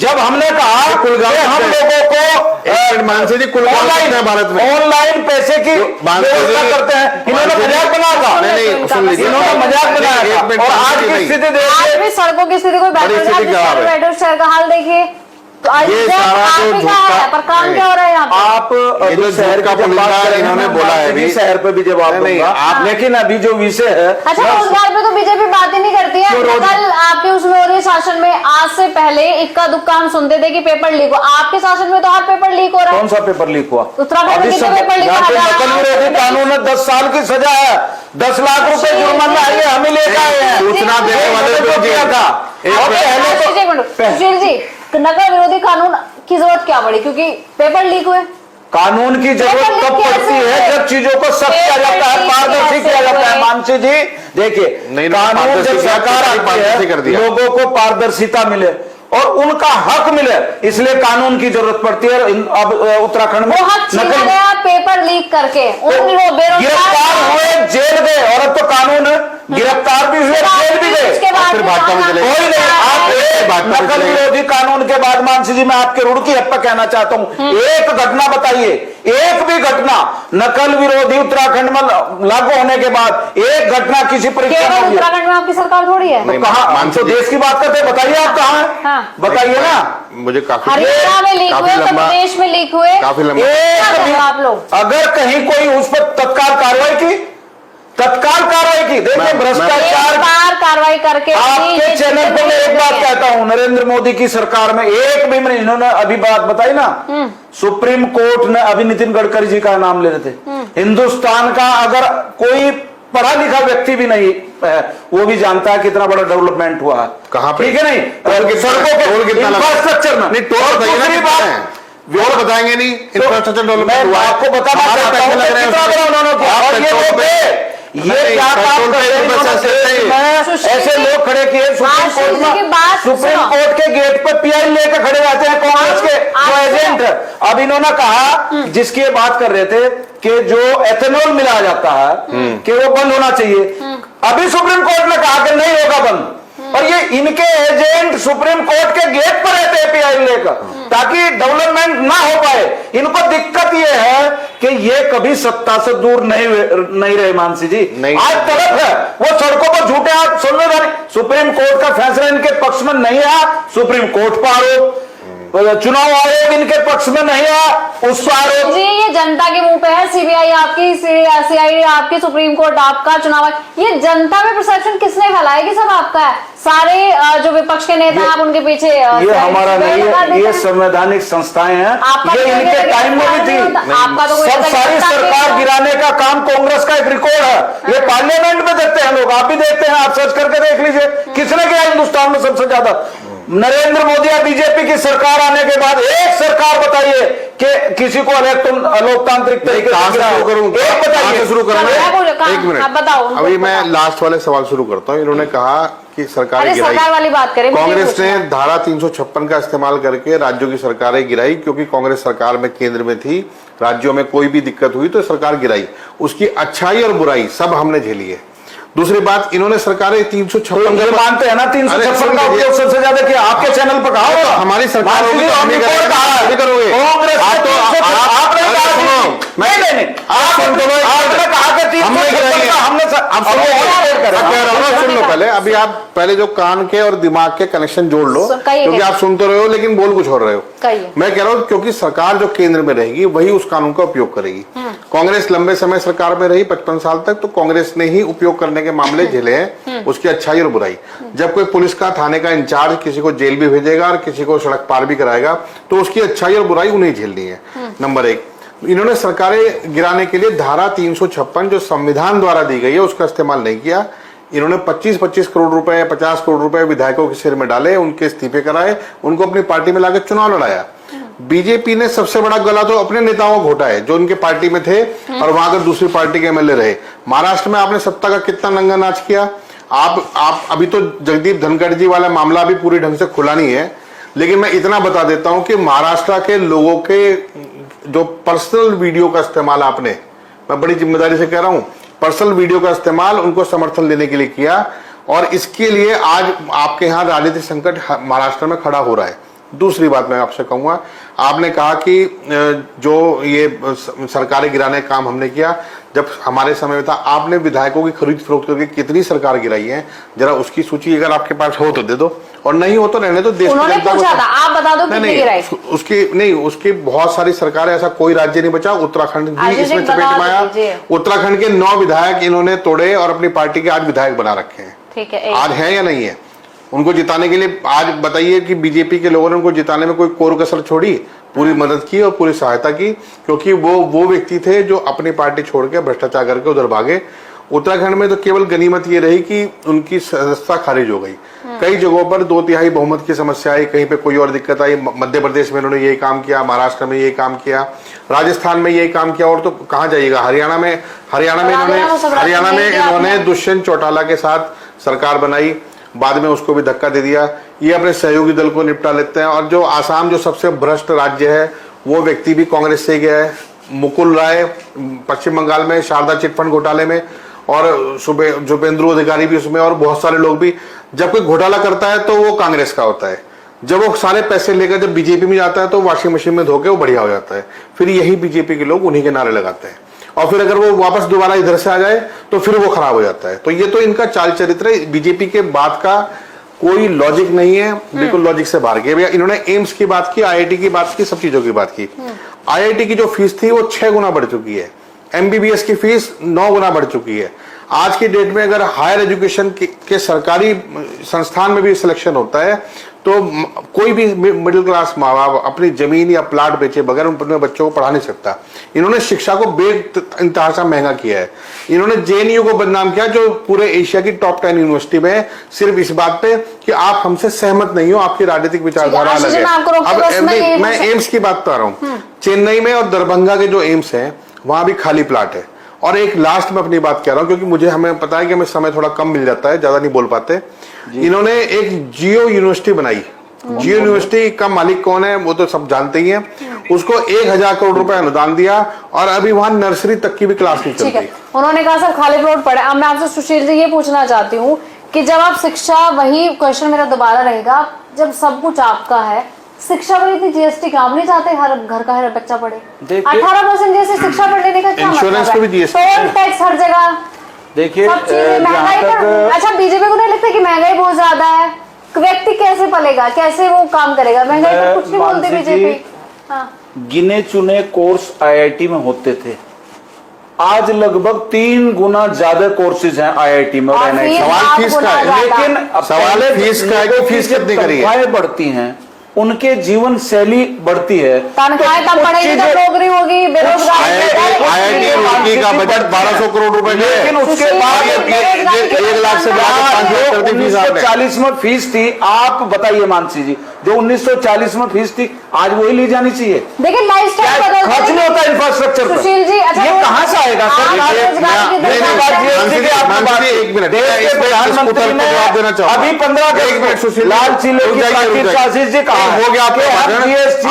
जब हमने कहा कि हम लोगों को मानसी जी कुल भारत में ऑनलाइन पैसे की व्यवस्था करते हैं, इन्होंने मजाक बनाया था। इन्होंने मजाक बनाया था। और आज की स्थिति आज भी सड़कों की स्थिति कोई बैठो शहर का हाल देखिए। तो आज ये सारा जो झूठा पर काम क्या हो रहा है यहाँ पे? आप शहर का इन्होंने बोला है अभी, शहर पे भी जवाब दूंगा आप, लेकिन अभी जो विषय है। अच्छा, रोजगार पे तो बीजेपी बात ही नहीं करती है। कल आपके उसमें हो रही शासन में, आज से पहले इक्का दुक्का हम सुनते थे कि पेपर लीक हो। आपके शासन में तो आज पेपर लीक हो रहा है। कौन सा पेपर लीक हुआ? उत्तराखंड में कितने पेपर लीक नकल विरोधी कानून में 10 साल की सजा है, 10 लाख रुपए जुर्माना है, हमें लेकर आए हैं। सूचना देने वाले को किया था। सुशील जी, नकल विरोधी कानून की जरूरत क्या पड़ी? क्योंकि पेपर लीक हुए। कानून की जरूरत तब पड़ती है जब चीजों को सख्त किया जाता है, पारदर्शी किया जाता है। मानसी जी देखिए, कानून जब सरकार आती है, लोगों को पारदर्शिता मिले और उनका हक मिले, इसलिए कानून की जरूरत पड़ती है। अब उत्तराखंड में वो हक छीना गया पेपर लीक करके, गिरफ्तार हुए, जेल गए, और अब तो कानून गिरफ्तार भी हुए, जेल भी गए, फिर भाजपा में चले गए। कोई नहीं। आप नकल विरोधी कानून के बाद मानसी जी, मैं आपके रुड़की हद पर कहना चाहता हूँ, एक घटना बताइए, एक भी घटना नकल विरोधी उत्तराखंड में लागू होने के बाद एक घटना किसी परीक्षा में? उत्तराखंड में आपकी सरकार थोड़ी है। तो कहाँ? तो देश की बात करते, बताइए आप कहाँ हैं? बताइए ना। मुझे काफी हरियाणा में लीक हुए, उत्तर प्रदेश में लीक हुए, काफी लंबा। आप लोग अगर कहीं कोई उस पर तत्काल कार्रवाई की, देखिए भ्रष्टाचार कार्रवाई करके आपके चैनल पर मैं एक बात कहता हूं, नरेंद्र मोदी की सरकार में एक भी मिनट, इन्होंने अभी बात बताई ना, सुप्रीम कोर्ट ने अभी नितिन गडकरी जी का नाम ले रहे थे। हिंदुस्तान का अगर कोई पढ़ा लिखा व्यक्ति भी नहीं है, वो भी जानता है कितना बड़ा डेवलपमेंट हुआ है। कहाँ पे? ठीक है नहीं? सड़कों के इंफ्रास्ट्रक्चर में नहीं, टोल बताएंगे नहीं, इंफ्रास्ट्रक्चर डेवलपमेंट हुआ। आपको बताना चाहता हूं उन्होंने किया, और ये क्या काम कर रहे हैं? ऐसे लोग खड़े किए सुप्रीम कोर्ट के गेट पर पीआई लेकर खड़े रहते हैं कांग्रेस के जो एजेंट। अब इन्होंने कहा, जिसकी बात कर रहे थे कि जो एथेनॉल मिलाया जाता है कि वो बंद होना चाहिए, अभी सुप्रीम कोर्ट ने कहा कि नहीं होगा बंद। और ये इनके एजेंट सुप्रीम कोर्ट के गेट पर रहते हैं पीआई लेकर, ताकि डेवलपमेंट ना हो पाए। इनको दिक्कत ये है कि ये कभी सत्ता से दूर नहीं रहे मानसी जी। आज तलब है वो सड़कों पर झूठे आप संवैधानिक, सुप्रीम कोर्ट का फैसला इनके पक्ष में नहीं आया, सुप्रीम कोर्ट पर आरोप, चुनाव आयोग इनके पक्ष में नहीं आया, उस आरोप। जी, ये जनता के मुंह पे है, सीबीआई आपकी, सीआईडी आपकी, सुप्रीम कोर्ट आपका, चुनाव, ये जनता में परसेप्शन किसने फैलाया कि सब आपका है? सारे जो विपक्ष के नेता आप उनके पीछे, ये हमारा नहीं है, ये संवैधानिक संस्थाएं हैं, ये इनके टाइम में भी थी। आपका तो सब सारी सरकार गिराने का काम कांग्रेस का एक रिकॉर्ड है, ये पार्लियामेंट में देखते हैं लोग, आप भी देखते हैं, आप सर्च करके देख लीजिए किसने किया हिंदुस्तान में सबसे ज्यादा। नरेंद्र मोदी या बीजेपी की सरकार आने के बाद एक सरकार बताइए कि किसी को लोकतांत्रिक तरीके से शुरू करूंगा। एक आप मिनट बताओ। अभी मैं लास्ट वाले सवाल शुरू करता हूं। इन्होंने कहा कि सरकार वाली बात करें, कांग्रेस ने धारा 356 का इस्तेमाल करके राज्यों की सरकारें गिराई, क्योंकि कांग्रेस सरकार में केंद्र में थी, राज्यों में कोई भी दिक्कत हुई तो सरकार गिराई। उसकी अच्छाई और बुराई सब हमने झेली है। दूसरी बात, इन्होंने सरकारें 356 मानते हैं ना, 356 का उपयोग सबसे ज्यादा किया। आपके चैनल पर कहा होगा हमारी सरकार होगी तो हम ही करोगे। कांग्रेस नहीं, आपने कहा कि 356 का हमने सुन लो पहले, अभी आप पहले जो कान के और दिमाग के कनेक्शन जोड़ लो, क्योंकि आप सुन तो रहे हो लेकिन बोल कुछ हो रहे हो। मैं कह रहा हूँ क्योंकि सरकार जो केंद्र में रहेगी वही उस कानून का उपयोग करेगी। कांग्रेस लंबे समय सरकार में रही 55 साल तक, तो कांग्रेस ने ही उपयोग करने के मामले झेले हैं, उसकी अच्छाई और बुराई। जब कोई पुलिस का थाने का इंचार्ज किसी को जेल भी भेजेगा और किसी को सड़क पार भी कराएगा तो उसकी अच्छाई और बुराई उन्हें झेलनी है। नंबर एक, इन्होंने सरकारें गिराने के लिए धारा 356 जो संविधान द्वारा दी गई है उसका इस्तेमाल नहीं किया। इन्होंने 25-25 करोड़ रुपए, 50 करोड़ रुपए विधायकों के सिर में डाले, उनके इस्तीफे कराए, उनको अपनी पार्टी में लाकर चुनाव लड़ाया। बीजेपी ने सबसे बड़ा गला तो अपने नेताओं को घोटा है जो उनके पार्टी में थे और वहां अगर दूसरी पार्टी के एमएलए रहे। महाराष्ट्र में आपने सत्ता का कितना नंगा नाच किया। आप अभी तो जगदीप धनखड़ जी वाला मामला भी पूरी ढंग से खुला नहीं है, लेकिन मैं इतना बता देता हूं कि महाराष्ट्र के लोगों के जो पर्सनल वीडियो का इस्तेमाल आपने, मैं बड़ी जिम्मेदारी से कह रहा हूं, पर्सनल वीडियो का इस्तेमाल उनको समर्थन देने के लिए किया और इसके लिए आज आपके यहां राजनीतिक संकट महाराष्ट्र में खड़ा हो रहा है। दूसरी बात मैं आपसे कहूंगा, आपने कहा कि जो ये सरकारें गिराने का काम हमने किया, जब हमारे समय में था आपने विधायकों की खरीद फरोख्त करके कितनी सरकार गिराई है, जरा उसकी सूची अगर आपके पास हो तो दे दो और नहीं हो तो रहने दो। देश उन्होंने पूछा था, आप बता दो कितनी गिराई। उसकी बहुत सारी सरकारें, ऐसा कोई राज्य नहीं बचा, उत्तराखंड भी इसमें चपेट में आया। उत्तराखंड के 9 विधायक इन्होंने तोड़े और अपनी पार्टी के आज विधायक बना रखे हैं। ठीक है, आज है या नहीं है? उनको जिताने के लिए आज बताइए कि बीजेपी के लोगों ने उनको जिताने में कोई कोर कसर छोड़ी? पूरी मदद की और पूरी सहायता की, क्योंकि वो व्यक्ति थे जो अपनी पार्टी छोड़ के भ्रष्टाचार करके उधर भागे। उत्तराखंड में तो केवल गनीमत ये रही कि उनकी सदस्यता खारिज हो गई। कई जगहों पर 2/3 बहुमत की समस्या आई, कहीं पे कोई और दिक्कत आई। मध्य प्रदेश में इन्होंने यही काम किया, महाराष्ट्र में यही काम किया, राजस्थान में यही काम किया, और तो कहाँ जाइएगा। हरियाणा में इन्होंने दुष्यंत चौटाला के साथ सरकार बनाई, बाद में उसको भी धक्का दे दिया। ये अपने सहयोगी दल को निपटा लेते हैं। और जो आसाम जो सबसे भ्रष्ट राज्य है वो व्यक्ति भी कांग्रेस से गया है, मुकुल राय पश्चिम बंगाल में शारदा चिटफंड घोटाले में, और शुभेंदु अधिकारी भी उसमें, और बहुत सारे लोग भी। जब कोई घोटाला करता है तो वो कांग्रेस का होता है, जब वो सारे पैसे लेकर जब बीजेपी में जाता है तो वॉशिंग मशीन में धोके वो बढ़िया हो जाता है। फिर यही बीजेपी के लोग उन्हीं के नारे लगाते हैं, और फिर अगर वो वापस दोबारा इधर से आ जाए तो फिर वो खराब हो जाता है। तो ये तो इनका चाल चरित्र है। बीजेपी के बात का कोई लॉजिक नहीं है, बिल्कुल लॉजिक से बाहर गए। इन्होंने एम्स की बात की, आईआईटी की बात की, सब चीजों की बात की। आईआईटी की जो फीस थी वो 6 गुना बढ़ चुकी है, एमबीबीएस की फीस 9 गुना बढ़ चुकी है। आज की डेट में अगर हायर एजुकेशन के सरकारी संस्थान में भी सिलेक्शन होता है तो कोई भी मिडिल क्लास माँ बाप अपनी जमीन या प्लाट बेचे बगैर अपने बच्चों को पढ़ा नहीं सकता। इन्होंने शिक्षा को बेइंतहा महंगा किया है। इन्होंने जेएनयू को बदनाम किया जो पूरे एशिया की टॉप 10 यूनिवर्सिटी में है, सिर्फ इस बात पे कि आप हमसे सहमत नहीं हो, आपकी राजनीतिक विचारधारा अलग है। अब मैं एम्स की बात कर रहा हूँ, चेन्नई में और दरभंगा के जो एम्स है वहां भी खाली प्लाट है। और एक लास्ट में अपनी बात कह रहा हूं क्योंकि हमें पता है कि हमें समय थोड़ा कम मिल जाता है, ज्यादा नहीं बोल पाते। इन्होंने एक जियो यूनिवर्सिटी बनाई। जियो यूनिवर्सिटी का मालिक कौन है वो तो सब जानते ही हैं। उसको 1000 करोड़ रुपए अनुदान दिया और अभी वहां नर्सरी तक की भी क्लास नहीं चलती। उन्होंने कहा सर खाली प्लॉट पड़े। अब मैं आपसे सुशील जी ये पूछना चाहती हूँ कि जब आप शिक्षा, वही क्वेश्चन मेरा दोबारा रहेगा, जब सब कुछ आपका है, शिक्षा पर इतनी जीएसटी काम नहीं चाहते हर घर का हर बच्चा पढ़े? 18% जैसे शिक्षा पर लेने का क्या इंश्योरेंस मतलब है? टोल टैक्स हर जगह, देखिए महंगाई पर। अच्छा, बीजेपी को नहीं लगता कि महंगाई बहुत ज्यादा है? व्यक्ति कैसे पलेगा, कैसे वो काम करेगा? महंगाई पर कुछ नहीं बोलते बीजेपी। गिने चुने कोर्स आईआईटी में होते थे, आज लगभग 3 गुना ज्यादा कोर्सेज हैं आईआईटी में। सवाल फीस का है, लेकिन सवाल फीस का है कि फीस कितनी करी है? तनख्वाहें बढ़ती हैं, उनके जीवन शैली बढ़ती है, तनख्वाहें कम पड़ेगी तो नौकरी होगी, बेरोजगारी। आईआईटी रुड़की का बजट 1200 करोड़ रुपए का है, लेकिन उसके बाद 1 लाख से ज्यादा 1940 में फीस थी। आप बताइए मानसी जी, जो 1940 में फीस थी आज वही ली जानी चाहिए। देखिए लाइफस्टाइल खर्च नहीं होता इंफ्रास्ट्रक्चर पर। सुशील जी, अच्छा ये कहाँ से आएगा सर? एक मिनट, प्रधानमंत्री ने अभी 15 लाल किले की आशीष जी कहा हो गया आपका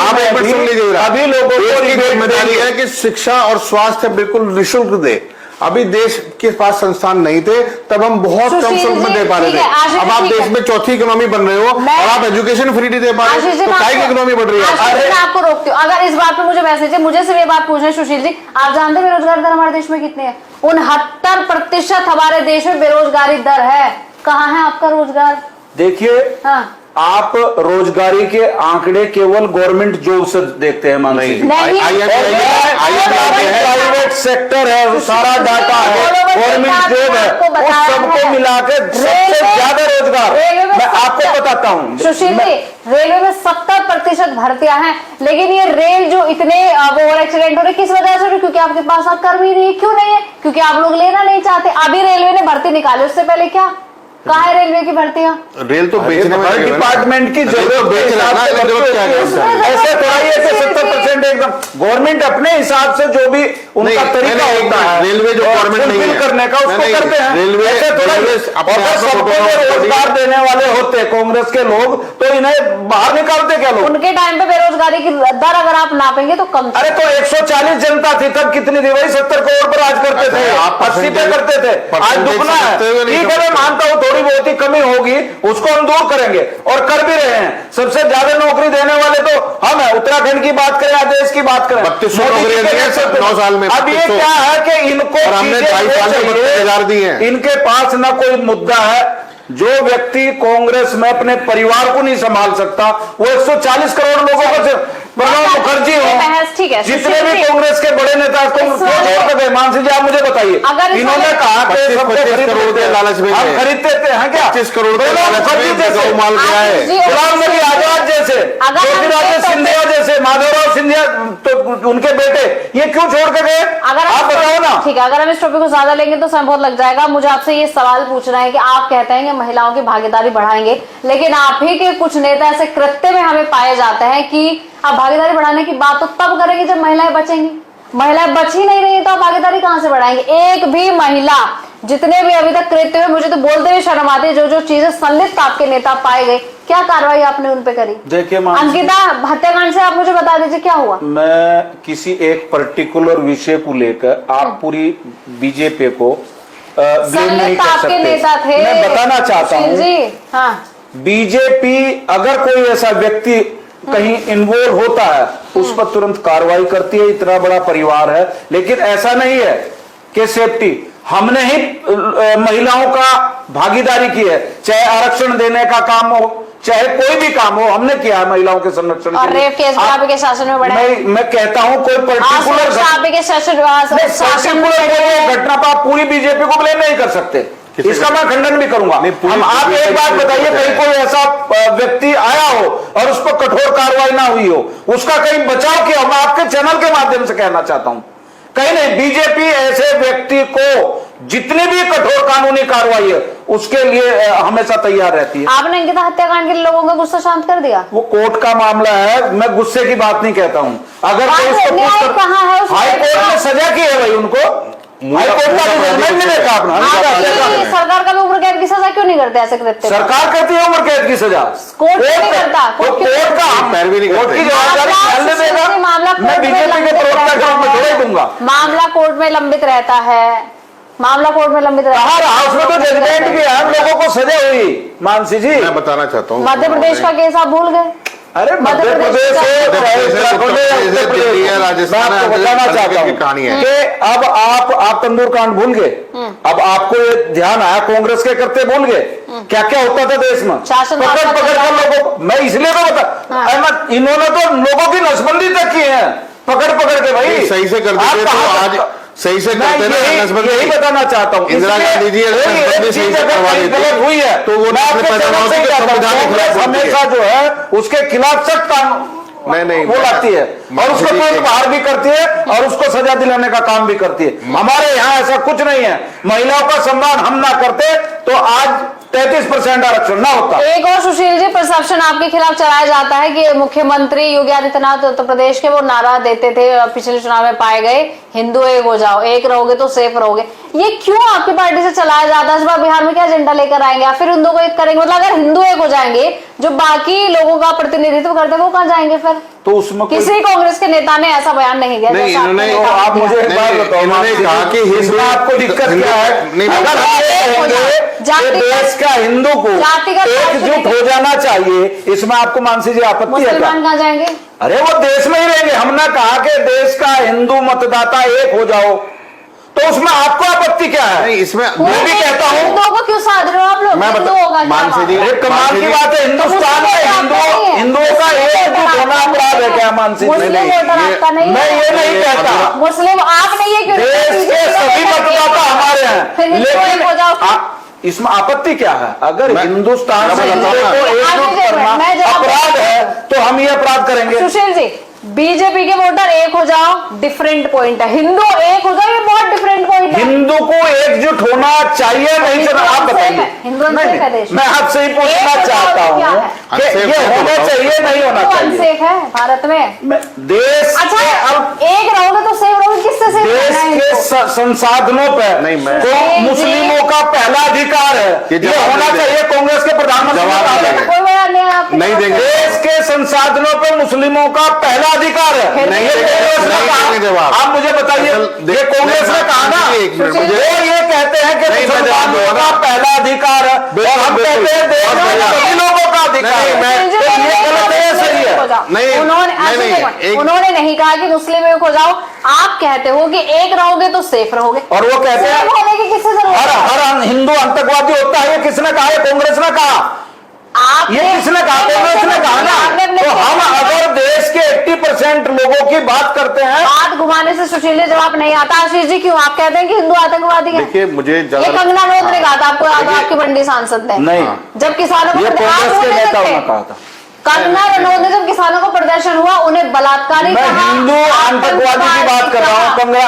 आप एक मिनट सुन लीजिए। अभी लोगों को जिम्मेदारी है कि शिक्षा और स्वास्थ्य बिल्कुल निःशुल्क दे। अभी देश के पास संस्थान नहीं थे, तब हम बहुत कम सुशील शुल्क में जी, दे पा रहे ठीक थे। है, आशीष अब जी, आप ठीक देश है। में चौथी इकोनॉमी बन रहे हो मैं- और आप एजुकेशन फ्री नहीं दे पा रहे आशीष जी, हो, तो काय की इकोनॉमी बढ़ रही है? आशीष जी, मैं आपको रोकती हूँ। अगर इस बात पे मुझे मैसेज है, मुझे सिर्फ ये बात पूछना है सुशील जी, आप जानते हैं बेरोजगारी दर हमारे देश में कितने हैं? 69% हमारे देश में बेरोजगारी दर है। कहाँ है आपका रोजगार? देखिए, हाँ, आप रोजगारी के आंकड़े केवल गवर्नमेंट जॉब से देखते हैं मानसी जी। नहीं, प्राइवेट सेक्टर है, सारा डाटा है, गवर्नमेंट जॉब है, उस सबको मिला के सबसे ज्यादा रोजगार मैं आपको बताता हूँ। सुशील जी, रेलवे में 70% भर्तियां हैं, लेकिन ये रेल जो इतने ओवर एक्सीडेंट हो रहे किस वजह से हो रहे? क्योंकि आपके पास अब कर्मी नहीं है। क्यों नहीं है? क्योंकि आप लोग लेना नहीं चाहते। अभी रेलवे ने भर्ती निकाली, उससे पहले क्या कहाँ है रेलवे की भर्तियां? रेल तो बेचने में हर लगे हुए हैं। डिपार्टमेंट की रेल तो जरूरत बेच रहा है ना, इसमें जरूरत क्या है? ऐसे थोड़ा ही है कि 70% एकदम गवर्नमेंट अपने हिसाब से जो भी उनका नहीं, तरीका नहीं, होता है, रेलवे जो गवर्नमेंट नहीं है करने का उसको नहीं, करते हैं। रेलवे ऐसे थोड़ा ही- अपने और आप में सबको फोटो रोजगार देने वाले होते कांग्रेस के लोग, तो इन्हें बाहर निकालते क्या लोग? उनके टाइम पे बेरोजगारी की दर अगर आप नापेंगे तो कम थी। अरे तो 140 जनता थी तब कितनी थी? वही 70 करोड़ पर आज करते थे, आप 80 पे करते थे, आज दुगना है। ठीक है, मैं मानता हूँ थोड़ी बहुत ही कमी होगी, उसको हम दूर करेंगे और कर भी रहे हैं। सबसे ज्यादा नौकरी देने वाले तो हम है। उत्तराखंड की बात करें या देश की बात करें, 3200 नौकरियां दी हैं सर 9 साल में। अब ये 3200 क्या है कि इनको और हमने चीजें 2.5 साल में चाहिए। 32,000 दी हैं। इनके पास ना कोई मुद्दा है। जो व्यक्ति कांग्रेस में अपने परिवार को नहीं संभाल सकता, वो 140 करोड़ लोगों को, प्रणब मुखर्जी हो, ठीक है, जितने सुशील भी जी, कांग्रेस के बड़े नेता क्यों छोड़ गए? मानसी जी, आप मुझे बताइए, अगर इस इन्होंने वाले- कहा कि 25 सबको खरीद करोड़ के लेते लालच में हम है। खरीदते थे, हैं क्या? 25 करोड़ के प्रणब लालच में मुखर्जी जैसे, गौ माल गया है। जी, गुलाम नबी आजाद जैसे, अगर हम ज्योतिरादित्य तो- सिंधिया जैसे, माधवराव सिंधिया, तो उनके बेटे ये क्यों छोड़ के गए? अगर आप बताओ ना। ठीक है, अगर हम इस टॉपिक को ज्यादा लेंगे तो समय बहुत लग जाएगा। मुझे आपसे ये सवाल पूछना है कि आप कहते हैं कि महिलाओं की भागीदारी बढ़ाएंगे, लेकिन आप ही के कुछ नेता ऐसे कृत्य में हमें पाए जाते हैं कि आप भागीदारी बढ़ाने की बात तो तब करेंगे जब महिलाएं बचेंगी। महिलाएं बच ही नहीं रही है तो आप भागीदारी कहां से बढ़ाएंगे? एक भी महिला, जितने भी अभी तक कृत्य हुए, मुझे तो बोलते हुए शर्म आती है, जो जो चीजें संलिप्त आपके नेता पाए गए, क्या कार्रवाई आपने उन पे करी? देखिए अंकिता हत्याकांड से आप मुझे बता दीजिए क्या हुआ? मैं किसी एक पर्टिकुलर विषय को लेकर आप पूरी बीजेपी को ब्लेम नहीं संलिप्त कर आपके सकते। नेता थे। मैं बताना चाहता सुशील हूँ, जी, हाँ, बीजेपी अगर कोई ऐसा व्यक्ति कहीं इन्वॉल्व होता है, उस पर तुरंत कार्रवाई करती है। इतना बड़ा परिवार है, लेकिन ऐसा नहीं है कि सेफ्टी हमने ही महिलाओं का भागीदारी की है। चाहे आरक्षण देने का काम हो, चाहे कोई भी काम हो, हमने किया है महिलाओं के संरक्षण और के लिए। रेप केस भी आप के शासन में बढ़ा है। मैं कहता हूँ कोई पर्टिकुलर आप के शासन में घटना पर आप पूरी बीजेपी को ब्लेम नहीं कर सकते। इसका मैं खंडन भी करूंगा। हम आप एक बात बताइए, कहीं कोई ऐसा व्यक्ति आया हो और उस पर कठोर कार्रवाई ना हुई हो, उसका कहीं बचाव किया? मैं आपके चैनल के माध्यम से कहना चाहता हूं, कहीं नहीं। बीजेपी ऐसे व्यक्ति को जितनी भी कठोर कानूनी कार्रवाई है उसके लिए हमेशा तैयार रहती है। आपने अंकिता हत्याकांड के लोगों का गुस्सा शांत कर दिया? वो कोर्ट का मामला है, मैं गुस्से की बात नहीं कहता हूं। अगर कोई उसको न्याय कहाँ है उसमें? हाई कोर्ट ने सजा की है भाई उनको, हाई कोर्ट का जजमेंट नहीं देखा आपने? आपकी सरकार का भी उम्र कैद की सजा क्यों नहीं करते ऐसे कृत्य? सरकार कहती है उम्र कैद की सजा, कोर्ट नहीं करता। कोर्ट का पैरवी नहीं कोर्ट की करते। जवाबदारी ध्यान देगा। मैं बीजेपी के प्रवक्ता के रूप में थोड़ा ही दूंगा। मामला कोर्ट में लंबित रहता है, मामला कोर्ट में लंबित रहता कहा है। रहा उसमें तो जजमेंट भी है, हम लोगों को सजा हुई। मानसी जी, मैं बताना चाहता हूँ, मध्य प्रदेश का केस आप भूल गए? अरे मध्य प्रदेश से दिल्ली है, राजस्थान है, मैं आपको बताना हर चाहता की हूँ कहानी है। कि अब आप तंदूर कांड भूल गए। अब आपको ये ध्यान आया, कांग्रेस के करते भूल गए क्या क्या होता था देश में? शासन पकड़ पकड़ कर लोगों को, मैं इसलिए तो बता, अहमद इन्होंने तो लोगों की नसबंदी तक की है, पकड़ पकड़ के। भाई सही से कर देते तो आज सही से मैं करते ना नसबंदी। यही बताना चाहता हूँ। इंदिरा गांधी जी अगर इसलिए नसबंदी एक सही चीज से अगर करवा कहीं देती गलत हुई है तो वो मैं आपके अपने चैनल से ही पैदा कहता हूँ, संविधान के खिलाफ बोलती है। हमेशा जो है उसके खिलाफ सख्त कानून नहीं वो लाती है और उसको तुरंत बाहर भी करती है और उसको सजा दिलाने का काम भी करती है। हमारे यहाँ ऐसा कुछ नहीं है। महिलाओं का सम्मान हम ना करते तो आज 33% आरक्षण ना होता। एक और सुशील जी, परसेप्शन आपके खिलाफ चलाया जाता है कि मुख्यमंत्री योगी आदित्यनाथ उत्तर प्रदेश के वो नारा देते थे पिछले चुनाव में पाए गए, हिंदू एक हो जाओ, एक रहोगे तो सेफ रहोगे। ये क्यों आपकी पार्टी से चलाया जाता है? इस बार बिहार में क्या एजेंडा लेकर आएंगे आप? फिर हिंदू को एक करेंगे? मतलब अगर हिंदू एक हो जाएंगे, जो बाकी लोगों का प्रतिनिधित्व करते हैं वो कहाँ जाएंगे फिर? तो उसमें किसी कांग्रेस के नेता ने ऐसा बयान नहीं दिया नहीं, जैसा आपके इन्होंने- नेता ने आप दिया। मुझे एक बात बताओ, इन्होंने कहा कि इसमें आपको दिक्कत क्या है? नहीं, अगर हम ये कहेंगे कि देश का हिंदू को जातिगत एकजुट हो जाना चाहिए, इसमें आपको मानसी जी आपत्ति है क्या? मुसलमान कहाँ जाएंगे? अरे वो देश में ही रहेंगे। हमने कहा कि देश का हिंदू मतदाता एक हो जाओ, तो उसमें आपको आपत्ति क्या है? नहीं, इसमें मैं भी कहता हूँ, हिंदुओं को क्यों साध रहे हो आप लोग? मैं बता- हिंदुओं का क्या मानसी जी, बात? एक कमाल की मानसी बात है, हिंदुस्तान में हिंदुओं का एकजुट होना अपराध है क्या मानसी जी? मुस्लिम नहीं, वोटर ये- आपका नहीं मैं है? ये नहीं कहता, मुस्लिम आप नहीं है क्यों? देश के सभी मतदाता हमारे फिर हैं, हिंदू एक हो जाओ। इसमें आपत्ति क्या है? अगर मैं- हिंदुस्तान मैं में बताता हिंदुओं हूं को ना। एकजुट करना मैं जवाब अपराध देता है, तो हम ये अपराध करेंगे। सुशील जी, बीजेपी के वोटर एक हो जाओ, डिफरेंट पॉइंट है। हिंदू एक हो जाओ, ये बहुत डिफरेंट पॉइंट है। हिंदू को एकजुट होना चाहिए नहीं चाहिए? आप बताइए। हिंदू नहीं, अनसेफ है देश में। मैं आपसे ही पूछना एक हो चाहता जाओ, क्या हूँ है? कि अनसेफ ये है तो होना बताओ। चाहिए नहीं होना तो चाहिए? अनसेफ है भारत में। देश अच्छा, के अब एक रहोगे तो सेफ रहोगे, किससे सेफ देश रहना है के इनको? संसाधनों पर नहीं, मैं- तो मुस्लिमों का पहला अधिकार है, ये ये जवाब होना नहीं देंगे। चाहिए। कांग्रेस के प्रधानमंत्री जवाब का नहीं है। देंगे। कोई बयान नहीं है आपके नहीं पास? देंगे। देश के संसाधनों पर मुस्लिमों का पहला अधिकार है। फिर नहीं ये देंगे, कांग्रेस ने नहीं कहा। देंगे जवाब। आप मुझे बताइए, असल- ये कांग्रेस ने कहा ना, एक मिनट, वो मुझे- ये कहते हैं कि नहीं, मैं जवाब मुसलमानों दूंगा का ना। पहला अधिकार है, और हम बिल्कुल, कहते हैं देश बहुत में बढ़िया। सभी लोगों का अधिकार नहीं, है। मैं- तो ये गलत है या सही है? नहीं, उन्होंने नहीं, नहीं, एक- उन्होंने नहीं कहा कि मुस्लिम एक हो जाओ। आप कहते हो कि एक रहोगे तो सेफ रहोगे, और वो कहते हैं सेफ होने की किससे जरूरत है? हर हिंदू आतंकवादी होता है। ये किसने कहा? ये कांग्रेस ने कहा। आपने- ये किसने कहा? कांग्रेस ने कहा आपने ना। अपने तो हम अगर देश के 80% लोगों की बात करते हैं, बात घुमाने से सुशील जी जवाब नहीं आता। आशीष जी, क्यों आप कहते हैं कि हिंदू आतंकवादी है? देखिए, मुझे ये ज्यादा- कंगना रनौत ने कहा था आपको, देखिए- आपकी मंडी सांसद ने। नहीं। जब किसानों को ये आप कांग्रेस के बोल नहीं नेताओं सकते। ने कहा था। कंगना रनौत ने जब किसानों को प्रदर्शन हुआ उन्हें बलात्कारी मैं कहा, हिंदू आतंकवादी की बात कर रहा हूँ। कंगना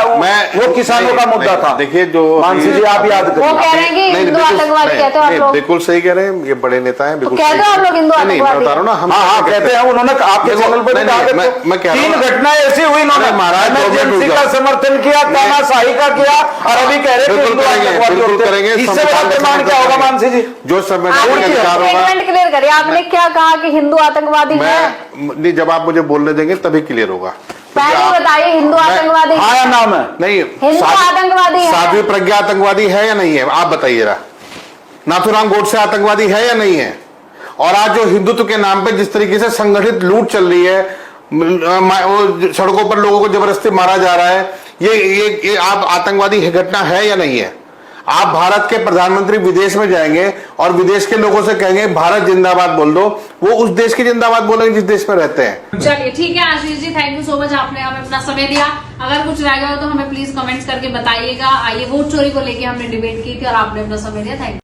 वो किसानों का मुद्दा था। देखिए, जो मानसी जी आप याद वो करिए। कह रहे हैं कि नहीं, हिंदू बिल्कुल- आतंकवादी नहीं, कहते हो आप नहीं, लोग। बिल्कुल सही कह रहे हैं, ये बड़े नेता हैं, बिल्कुल कहते सही हो आप कह रहे लोग हिंदू हैं। नहीं, मैं आतंकवादी बता रहा हूँ ना, हम हाँ कहते हैं। उन्होंने आपके देखो, चैनल पर नहीं, कहा नहीं, कि मैं कह रहा हूँ तीन ना। घटनाएं ऐसी हुई, इन्होंने अरे महाराज, दो मिनट इमरजेंसी रुक का जाओ। समर्थन किया, तानाशाही का किया, और अभी कह रहे हैं कि बिल्कुल हिंदू करेंगे, आतंकवादी बिल्कुल होते हैं। करेंगे। इससे बड़ा संविधान का प्रमाण क्या होगा मानसी जी? जो संवैधानिक आपने अधिकार होगा, स्टेटमेंट क्लियर करिए, आपने क्या कहा कि हिंदू आतंकवादी है? नहीं, जब आप मुझे बोलने देंगे तभी क्लियर होगा। पहले बताइए, हिंदू आतंकवादी हाँ या नाम है? नहीं, हिंदू आतंकवादी है? साध्वी प्रज्ञा आतंकवादी है या नहीं है? आप बताइए जरा। नाथुराम गोडसे आतंकवादी है या नहीं है? और आज जो हिंदुत्व के नाम पे जिस तरीके से संगठित लूट चल रही है, वो सड़कों पर लोगों को जबरदस्ती मारा जा रहा है, ये आप आतंकवादी घटना है या नहीं है? आप भारत के प्रधानमंत्री विदेश में जाएंगे और विदेश के लोगों से कहेंगे भारत जिंदाबाद बोल दो, वो उस देश की जिंदाबाद बोलेंगे जिस देश में रहते हैं। चलिए ठीक है Ashish ji, thank you so much, आपने हमें अपना समय दिया। अगर कुछ रह गया हो तो हमें प्लीज कमेंट्स करके बताइएगा। आइए, वोट चोरी को लेके हमने डिबेट की थी और आपने अपना समय दिया। Thank you.